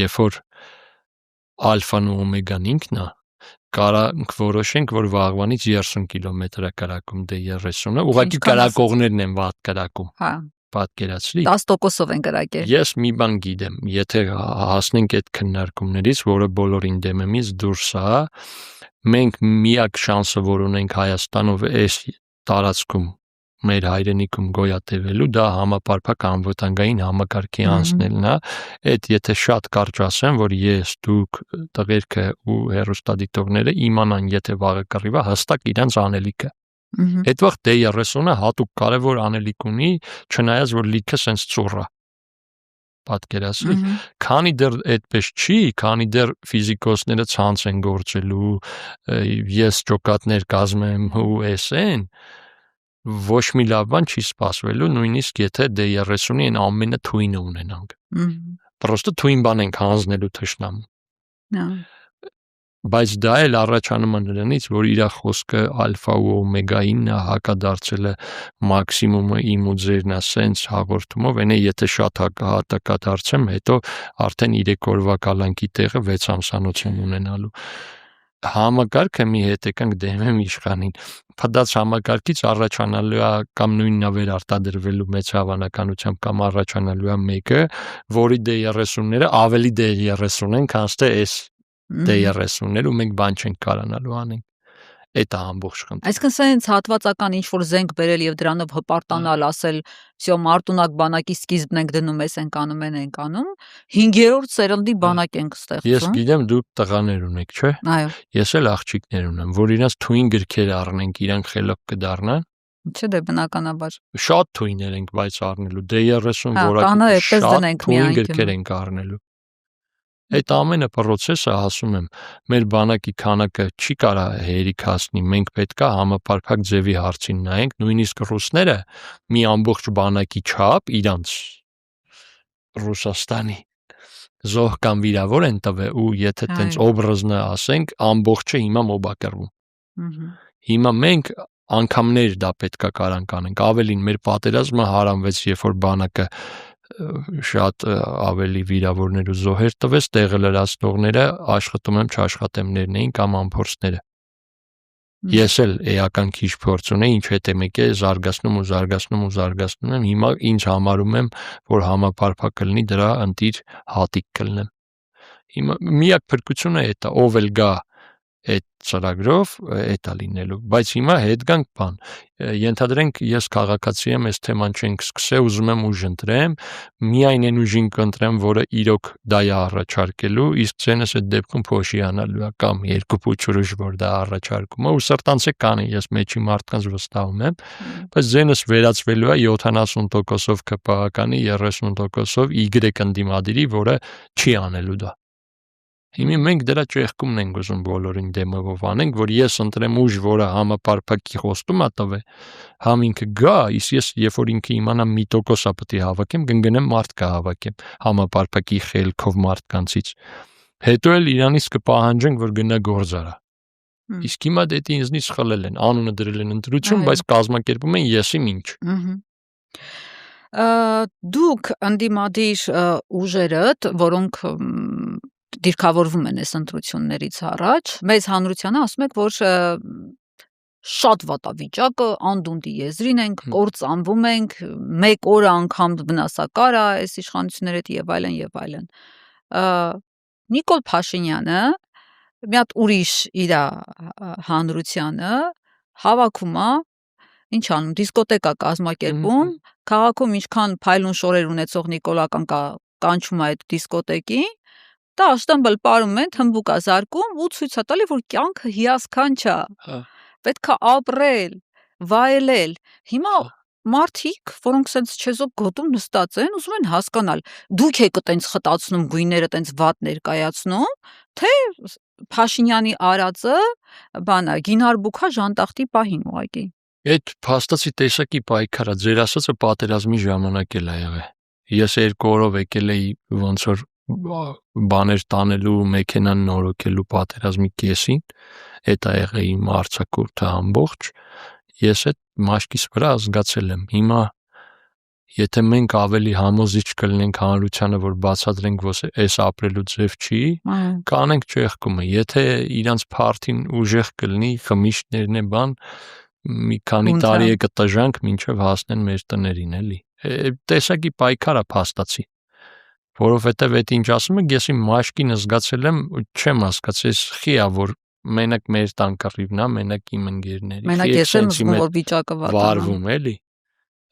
Speaker 2: երբ որ ալֆան ու օմեգան ինքն է, կարանք որոշենք, որ վաղվանից 30 կիլոմետր է կրակում D30-ը, ուղղակի կրակողներն են վատ կրակում։
Speaker 1: Հա։
Speaker 2: Պատկերացրի։
Speaker 1: 10%-ով են կրակել։
Speaker 2: Ես մի բան գիտեմ, եթե հասնենք այդ քննարկումներից, որը բոլորին դեմեմից դուրս է, մենք միակ շանսը, որ ունենք Հայաստանով այս տարածքում մեր հայրենիքում գոյատևելու, դա համապարփակ անվտանգային համակարգի անցնելն է, այդ եթե շատ կարճ ասեմ, որ ես, դուք, տղերքը ու հեռուստադիտողները իմանան, եթե վաղը կռիվա, հստակ իրանց անելիքը։ Այդ վաղ D30-ը հատուկ կարևոր անելիք ունի, չնայած որ լիքը սենց ծուռ է։ Պատկերացրի, քանի դեռ այդպես չի, քանի դեռ ֆիզիկոսները ցանց են գործելու, ես ճոկատներ կազմեմ ու էսեն, ոչ մի լավ բան չի սպասվելու, նույնիսկ եթե D30-ի այն ամենը թույնը ունենանք։ Պրոստը թույն բան ենք հանձնելու թշնամու։ Բայց դա էլ առաջանում է նրանից, որ իր խոսքը ալֆա ու օմեգային հակադարձել է մաքսիմումը իմ ու ձերն է սենց հաղորդումով, այնե եթե շատ հակադարձեմ, հետո արդեն 3 օրվա կալանքի տեղը 6 ամսանոց եմ ունենալու։ Համակարգը մի հետ եկանք դեմեմ իշխանին, փդած համակարգից առաջանալու է կամ նույնն է վերարտադրվելու մեծ հավանականությամբ կամ առաջանալու է մեկը, որի D30-ները ավելի D30 են, քան թե այս D30-ներ ու մենք բան չենք կարանալու անենք։ Այդ է ամբողջ խնդիրը։
Speaker 1: Այսինքն սենց հատվածական ինչ-որ զենք բերել եւ դրանով հպարտանալ, ասել, «Всё, մարտունակ բանակի սկիզբն ենք դնում, ես ենք անում, 5-րդ սերնդի բանակ ենք ստեղծում»։
Speaker 2: Ես գիտեմ, դուք տղաներ ունեք, չէ՞։
Speaker 1: Այո։
Speaker 2: Ես էլ աղջիկներ ունեմ, որ իրենց թույն գրքերը առնենք, իրանք խելոք կդառնան։
Speaker 1: Չէ՞ դե բնականաբար։
Speaker 2: Շատ թույներ ենք բայց առնելու, D30
Speaker 1: որակի
Speaker 2: շատ թույն գրքեր ենք առնելու։ Այդ ամենը process-ը, ասում եմ, մեր բանակի քանակը չի կարա հերիք հասնի, մենք պետքա համապարփակ ձևի հարցին նայենք, նույնիսկ ռուսները մի ամբողջ բանակի չափ իրանց Ռուսաստանի զոհ կամ վիրավոր են տվել ու եթե տենց օբրազնը ասենք, ամբողջը հիմա մոբակրվում։ Հիմա մենք անգամներ դա պետքա կարանք անենք, ավելին մեր պատերազմը հարամվեց, երբ որ բանակը շատ ավելի վիրավորներ ու զոհեր տվեց, տեղը լրացնողները աշխատում եմ չաշխատեմներն էին կամ ամփորձները։ Ես էլ էական քիչ փորձ ունեի, ինչ հետ եմ եկել զարգացնում եմ, հիմա ինձ համարում եմ, որ համապարփակ կլինի դրա ընտիր հատիկ կլնեմ։ Հիմա միակ փրկությունը է դա, ով էլ գա այդ ծրագրով, էտա լինելու, բայց հիմա հետ գանք բան, ենթադրենք ես քաղաքացի եմ, այս թեման չենք սկսել, ուզում եմ ուժ ընտրեմ, միայն այն ուժին կընտրեմ, որը իրոք դա է առաջարկելու, իսկ ցենս այդ դեպքում փոշիանալու է կամ 2 փուչ ուժ, որ դա առաջարկում է, ու սրտանց է կանի, ես մեջի մարդկանց վստահում եմ, բայց ցենս վերածվելու է 70%-ով ԿՊԱ-կանի, 30%-ով Y ընդդիմադիրի, որը չի անելու դա։ Հիմա մենք դրա ճեղքումն ենք ուզում բոլորին դեմովով անենք, որ ես ընտրեմ ուժ, որը համապարփակի խոստում է տվել, համ ինքը գա, իսկ ես երբ որ ինքը իմանամ մի տոկոսա պետք է հավաքեմ, կգնեմ մարդ կհավաքեմ, համապարփակի խելքով մարդկանցից։ Հետո էլ իրանից կպահանջենք, որ գնա գործարա։ Իսկ հիմա դե ինձնից խլել են, անունը դրել են ընտրություն, բայց կազմակերպում են եսիմ ինչ։
Speaker 1: Դուք ընդդիմադիր ուժերդ, որոնք դիրքավորվում են այս ընտրություններից առաջ, մեծ հանրությանը ասում եք, որ շատ վատավիճակը, անդունդի եզրին ենք, կործանվում ենք, 1 օր անգամ վնասակար է այս իշխանությունների հետ եւ այլն եւ այլն։ Նիկոլ Փաշինյանը մի հատ ուրիշ իր հանրությանը հավաքում է, ինչ անում, դիսկոտեկա կազմակերպում, քաղաքում ինչքան փայլուն շորեր ունեցող նիկոլական կանչում է այդ դիսկոտեկին, դա աշտամբել պարում են, թմբուկ է զարկում ու ցույց է տալի, որ կյանքը հիասքանչ է։ Պետք է ապրել, վայելել։ Հիմա մարդիկ, որոնք սենց չեզոք գոտում նստած են, ուզում են հասկանալ, դուք եք տենց խտացնում գույները, տենց վատ ներկայացնում, թե Փաշինյանի արածը բանա գինարբուքա ժանտախտի պահին ուղակի։
Speaker 2: Այդ փաստացի տեսակի պայքարը ձեր ասածը պատերազմի ժամանակ էլ ա եղել։ Ես 2 օրով եկել էի ոնց որ բաներ տանելու, մեքենան նորոգելու պատերազմի կեսին, այդ ա եղել իմ արձակուրդը ամբողջ, ես այդ մաշկիս վրա զգացել եմ։ Հիմա եթե մենք ավելի համոզիչ կլինենք հանրությանը, որ բացատրենք, որ այս ապրելու ձև չի, կանենք ճեղքումը։ Եթե իրանց փարթին ուժեղ կլինի, խմիչքներն է բան, մի քանի տարի է կտժանք, մինչև հասնեն մեր տներին, էլի։ Տեսակի պայքար է փաստացի։ Որովհետև այդ ինչ ասում եք, ես իմ մաշկին զգացել եմ, չեմ հասկացել, խի է, որ մենակ մեր տան կռիվն է, մենակ իմ ընկերների։
Speaker 1: Մենակ ես եմ զգում, որ վիճակը վատ է։
Speaker 2: Վարվում, էլի։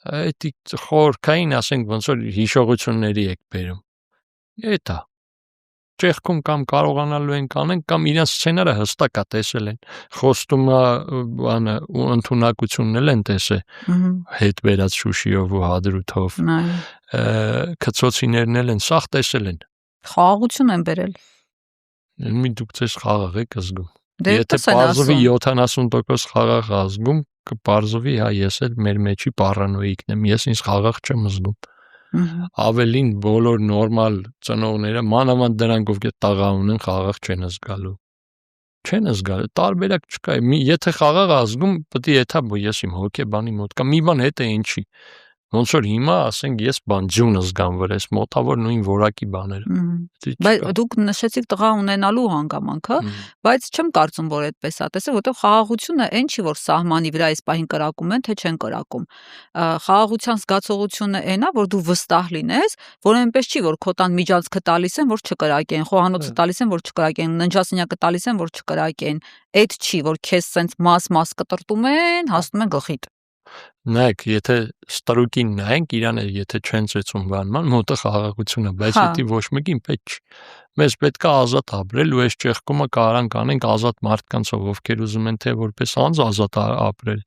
Speaker 2: այդ խորքային, ասենք, ոնց որ հիշողությունների եք բերում։ Էտա ճեղքում կամ կարողանալու են կանեն կամ իրենց սցենարը հստակ է տեսել են, խոստումը բանը ու ընդունակությունն են տեսել հետ վերած Շուշիով ու Հադրութով, քծոցիներն են սաղ տեսել են,
Speaker 1: խաղաղություն են բերել։
Speaker 2: Մի դուք ձեզ խաղաղ եք զգում։ Եթե պարզվի 70% խաղաղ ազգում, կպարզվի, հա, ես էլ մեր մեջի պարանոիկն եմ, ես ինձ խաղաղ չեմ զգում։ Ավելին բոլոր նորմալ ծնողները, մանավանդ դրանք, ովքեր տղա ունեն, խաղաղ չեն զգալու։ Չեն զգալու, տարբերակ չկա։ Եթե խաղաղ ազգում, պետք է եթե ես իմ հոգեբանի մոտ կամ մի բան հետ է ինչի։ Ոնց որ հիմա, ասենք, ես բան ջունը զգամ վրես, մոտավոր նույն որակի բաները։
Speaker 1: Բայց դուք նշեցիք տղա ունենալու հանգամանքը, բայց չեմ կարծում, որ այդպես է, տեսեք, որտեղ խաղաղությունը այն չի, որ սահմանի վրա այս պահին կրակում են, թե չեն կրակում։ Խաղաղության զգացողությունը այն է, որ դու վստահ լինես, որ այնպես չի, որ քո տան միջանցքը տալիս են, որ չկրակեն, խոհանոցը տալիս են, որ չկրակեն, ննջասենյակը տալիս են, որ չկրակեն։ Այդ չի, որ քեզ սենց մաս կտրտում են, հասնում են գլխիդ։
Speaker 2: Նայեք, եթե ստրուկին նայենք, իրան է, եթե չեն ծեծում բանման, մոտը խաղաղությունը, բայց եթե ոչ մեկին պետք չի։ Մեզ պետք է ազատ ապրել ու այս ճեղքումը կարանք անենք ազատ մարդկանցով, ովքեր ուզում են թե որպես անձ ազատ ապրել։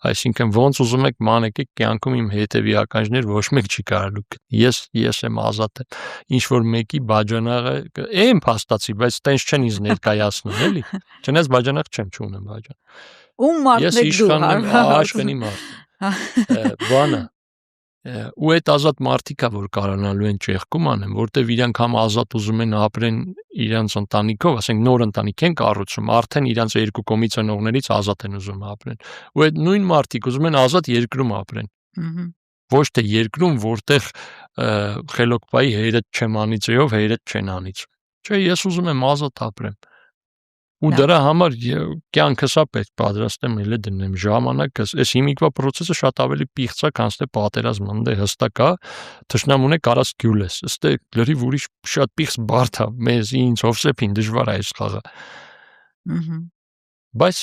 Speaker 2: Այսինքն ոնց ուզում եք մանեք կյանքում իմ հետևյականներ ոչ մեկ չի կարելու։ Ես եմ ազատ եմ։ Ինչ որ մեկի բաժանաղը եմ փաստացի, բայց տենց չեն ինձ ներկայացնում, էլի։ Չնայած բաժանաղ չեմ չունեմ բաժան։
Speaker 1: Ում մարդն եք դու,
Speaker 2: աշխենի մարդ։ Բանը ու այդ ազատ մարդիկա որ կարողանալու են ճեղքում անեն, որտեվ իրանք համ ազատ ուզում են ապրեն իրանց ընտանիքով, ասենք նոր ընտանիք են կառուցում, արդեն իրանց երկու կողմից ծնողներից ազատ են ուզում ապրեն։ Ու այդ նույն մարդիկ ուզում են ազատ երկրում ապրեն։ Ոչ թե երկրում, որտեղ խելոք-բայի հերդ չեմ անիծեով հերդ չեն անիծ։ Չէ, ես ուզում եմ ազատ ապրեմ։ Ու դրա համար կյանքս է պետք պատրաստեմ ելը դնեմ ժամանակս, այս հիմիկվա process-ը շատ ավելի պիղծ է, քան թե պատերազմն է, հստակ է, թշնամուն է կարած գյուլես, ըստ լրիվ ուրիշ շատ պիղծ բարդ է, մեզ ինձ Հովսեփին դժվար է այս խաղը։ Բայց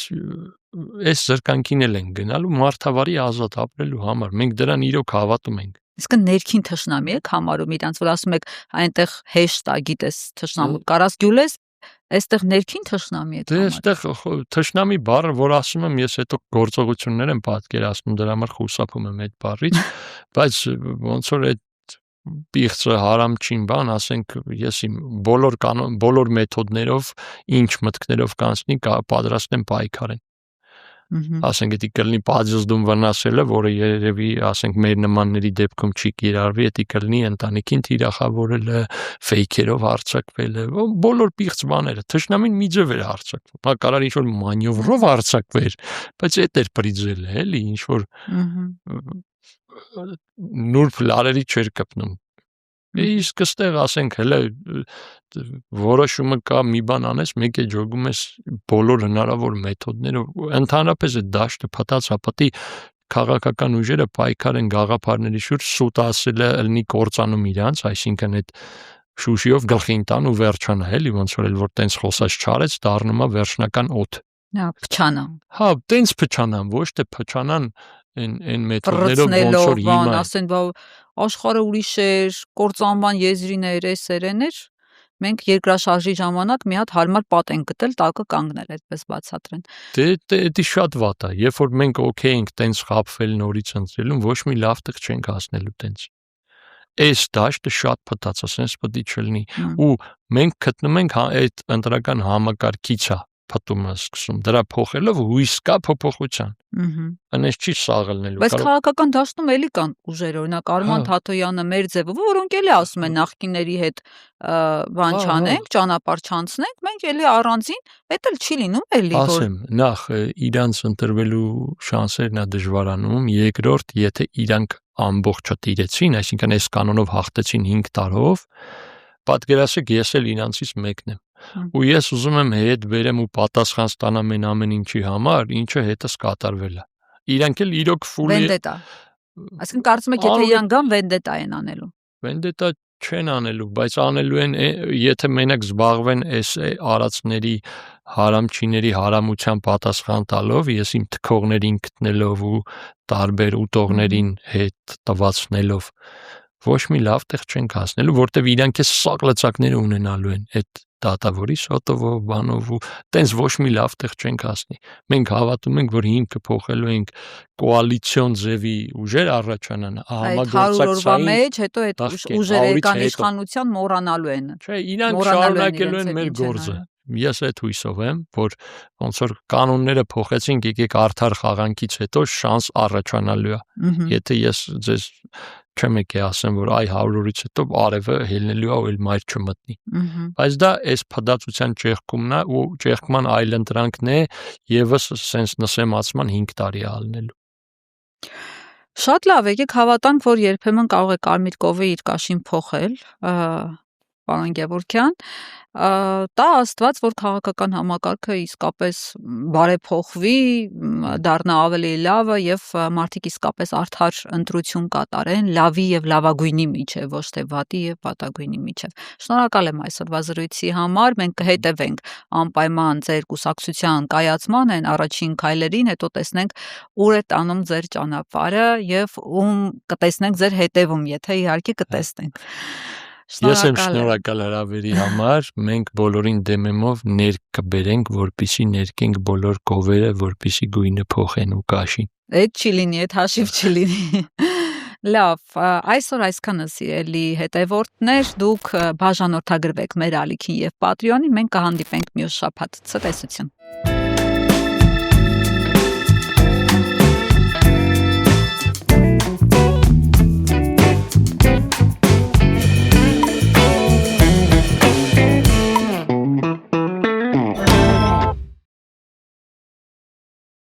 Speaker 2: այս զրկանքին էլ են գնալու մարդավարի ազատ ապրելու համար, մենք դրան իրոք հավատում ենք։
Speaker 1: Իսկ ներքին թշնամի եք համարում իրանց, որ ասում եք այնտեղ հեշտ է, գիտես, թշնամու կարած գյուլես, այստեղ ներքին թշնամի եք
Speaker 2: համարում։ Դե այստեղ թշնամի բառը, որ ասում եմ, ես հետո գործողություններ եմ պատկերացնում, դրա համար խուսափում եմ այդ բառից, բայց ոնց որ այդ պիղծը հարամ չին բան, ասենք ես իմ բոլոր մեթոդներով, ինչ մտքներով կանցնի, պատրաստ եմ պայքարել։ Ասենք դա կլինի պատժում վնասելը, որը երևի ասենք մեր նմանների դեպքում չի կիրառվի, դա կլինի ընտանիքին թիրախավորելը, ֆեյքերով հարձակվելը, բոլոր պիղծ բաները, թշնամին մի ձև էր հարձակվում։ Հա կարար ինչ որ մանյովրով հարձակվեր, բայց այդ էր բրիձելը, էլի, ինչ որ նուրբ լարերի չէր կպնում։ Իսկ այստեղ ասենք հələ որոշումը կա մի բան անես, մեկ է ջոգում ես բոլոր հնարավոր մեթոդներով, ընդհանրապես այդ դաշտը փտած-հապատի քաղաքական ուժերը պայքարեն գաղափարների շուրջ, սուտ ասելը ըլնի կործանում իրանց, այսինքն այդ Շուշիով գլխին տան ու վերջանա, էլի ոնց որ տենց խոսած չարեց, դառնում է վերջնական օդ։
Speaker 1: Հա, փչանա։ Հա,
Speaker 2: տենց փչանան, ոչ թե փչանան այն մեթոդներով ոնց որ հիմա
Speaker 1: ասեն, աշխարհը ուրիշ էր, կործանման եզրիներ, էսերեներ, մենք երկրաշարժի ժամանակ մի հատ հարմար պատ ենք գտել, տակը կանգնել, այդպես բացատրեն։
Speaker 2: Դա շատ վատ է, երբ որ մենք օքեյ ենք տենց խաբվել նորից ընտրելուն, ոչ մի լավ տեղ չենք հասնելու տենց։ Այս դաշտը շատ փտած է, sense պետք է չլինի։ Ու մենք գտնում ենք այդ ընտրական համակարգիցը փտումը սկսում, դրա փոխելով հույս կա փոփոխության։ Այնպես չի սաղելնելու։
Speaker 1: Բայց քաղաքական դաշտում էլի կան ուժեր, օրինակ Արման Թաթոյանը, մեր ձևը, որոնք էլի ասում են նախկինների հետ բան չանենք, ճանապարհ չանցնենք, մենք էլի առանձին, դա էլ չի լինում էլի որ։
Speaker 2: Ասեմ, նախ իրանց ընտրվելու շանսերն է դժվարանում, երկրորդ, եթե իրանք ամբողջը տիրեցին, այսինքն այս կանոնով հաղթեցին 5 տարով, պատկերացրեք, ես էլ իրանցից մեկն եմ։ Ու ես ուզում եմ հետ բերեմ ու պատասխան ստանամ ամեն ինչի համար, ինչը հետս կատարվել է։ Իրանք էլ իրոք ֆուլ
Speaker 1: վենդետա։ Այսինքն կարծում եք, եթե իրան գան վենդետա են անելու։
Speaker 2: Վենդետա չեն անելու, բայց անելու են, եթե մենակ զբաղվեն այս արածների հարամչիների հարամության պատասխան տալով, ես իմ թքողներին գտնելով ու տարբեր ուտողներին հետ տվածնելով ոչ մի լավ տեղ չենք հասնելու, որտեվ իրանք է սակ լծակները ունենալու են այդ դատավորի շոտովով, բանով ու տենց ոչ մի լավ տեղ չենք հասնի։ Մենք հավատում ենք, որ հիմքը փոխելու ենք կոալիցիոն ձևի ուժեր առաջանան,
Speaker 1: համագործակցային մեջ, հետո այդ ուժերը եկան իշխանության մոռանալու են։
Speaker 2: Չէ, իրանք շարունակելու են մեր գործը։ Ես այդ հույսով եմ, որ ոնց որ կանոնները փոխեցինք, եկեք արդար խաղանքից հետո շանս առաջանալու է։ Եթե ես ձեզ չեմ եկե ասեմ, որ այ 100-ից հետո արևը հելնելու է ու էլ մայր չմտնի։ Բայց դա այս փդացության ճեղքումն է ու ճեղքման այլընտրանքն է եւս սենց նսեմացման 5 տարի ալնելու։
Speaker 1: Շատ լավ, եկեք հավատանք, որ երբեմն կարող է Կարմիր կովը իր կաշին փոխել, պարոն Գևորգյան, տա Աստված, որ քաղաքական համակարգը իսկապես բարեփոխվի, դառնա ավելի լավը եւ մարդիկ իսկապես արդար ընտրություն կատարեն, լավի եւ լավագույնի միջև, ոչ թե վատի եւ վատագույնի միջև։ Շնորհակալ եմ այսօրվա զրույցի համար, մենք կհետևենք անպայման ձեր կուսակցության կայացման այն առաջին քայլերին, հետո տեսնենք ուր է տանում ձեր ճանապարհը եւ ում կտեսնենք ձեր հետևում, եթե իհարկե կտեսնենք։
Speaker 2: Ես եմ շնորհակալ հրավերի համար, մենք բոլորին դեմեմով ներ կբերենք, որպեսզի ներկենք բոլոր կովերը, որպեսզի գույնը փոխեն ու կաշին։
Speaker 1: Այդ չի լինի, այդ հաշիվ չի լինի։ Լավ, այսօր այսքանը սիրելի հետևորդներ, դուք բաժանորդագրվեք մեր ալիքին եւ Patreon-ին, մենք կհանդիպենք մյուս շաբաթ։ Ցտեսություն։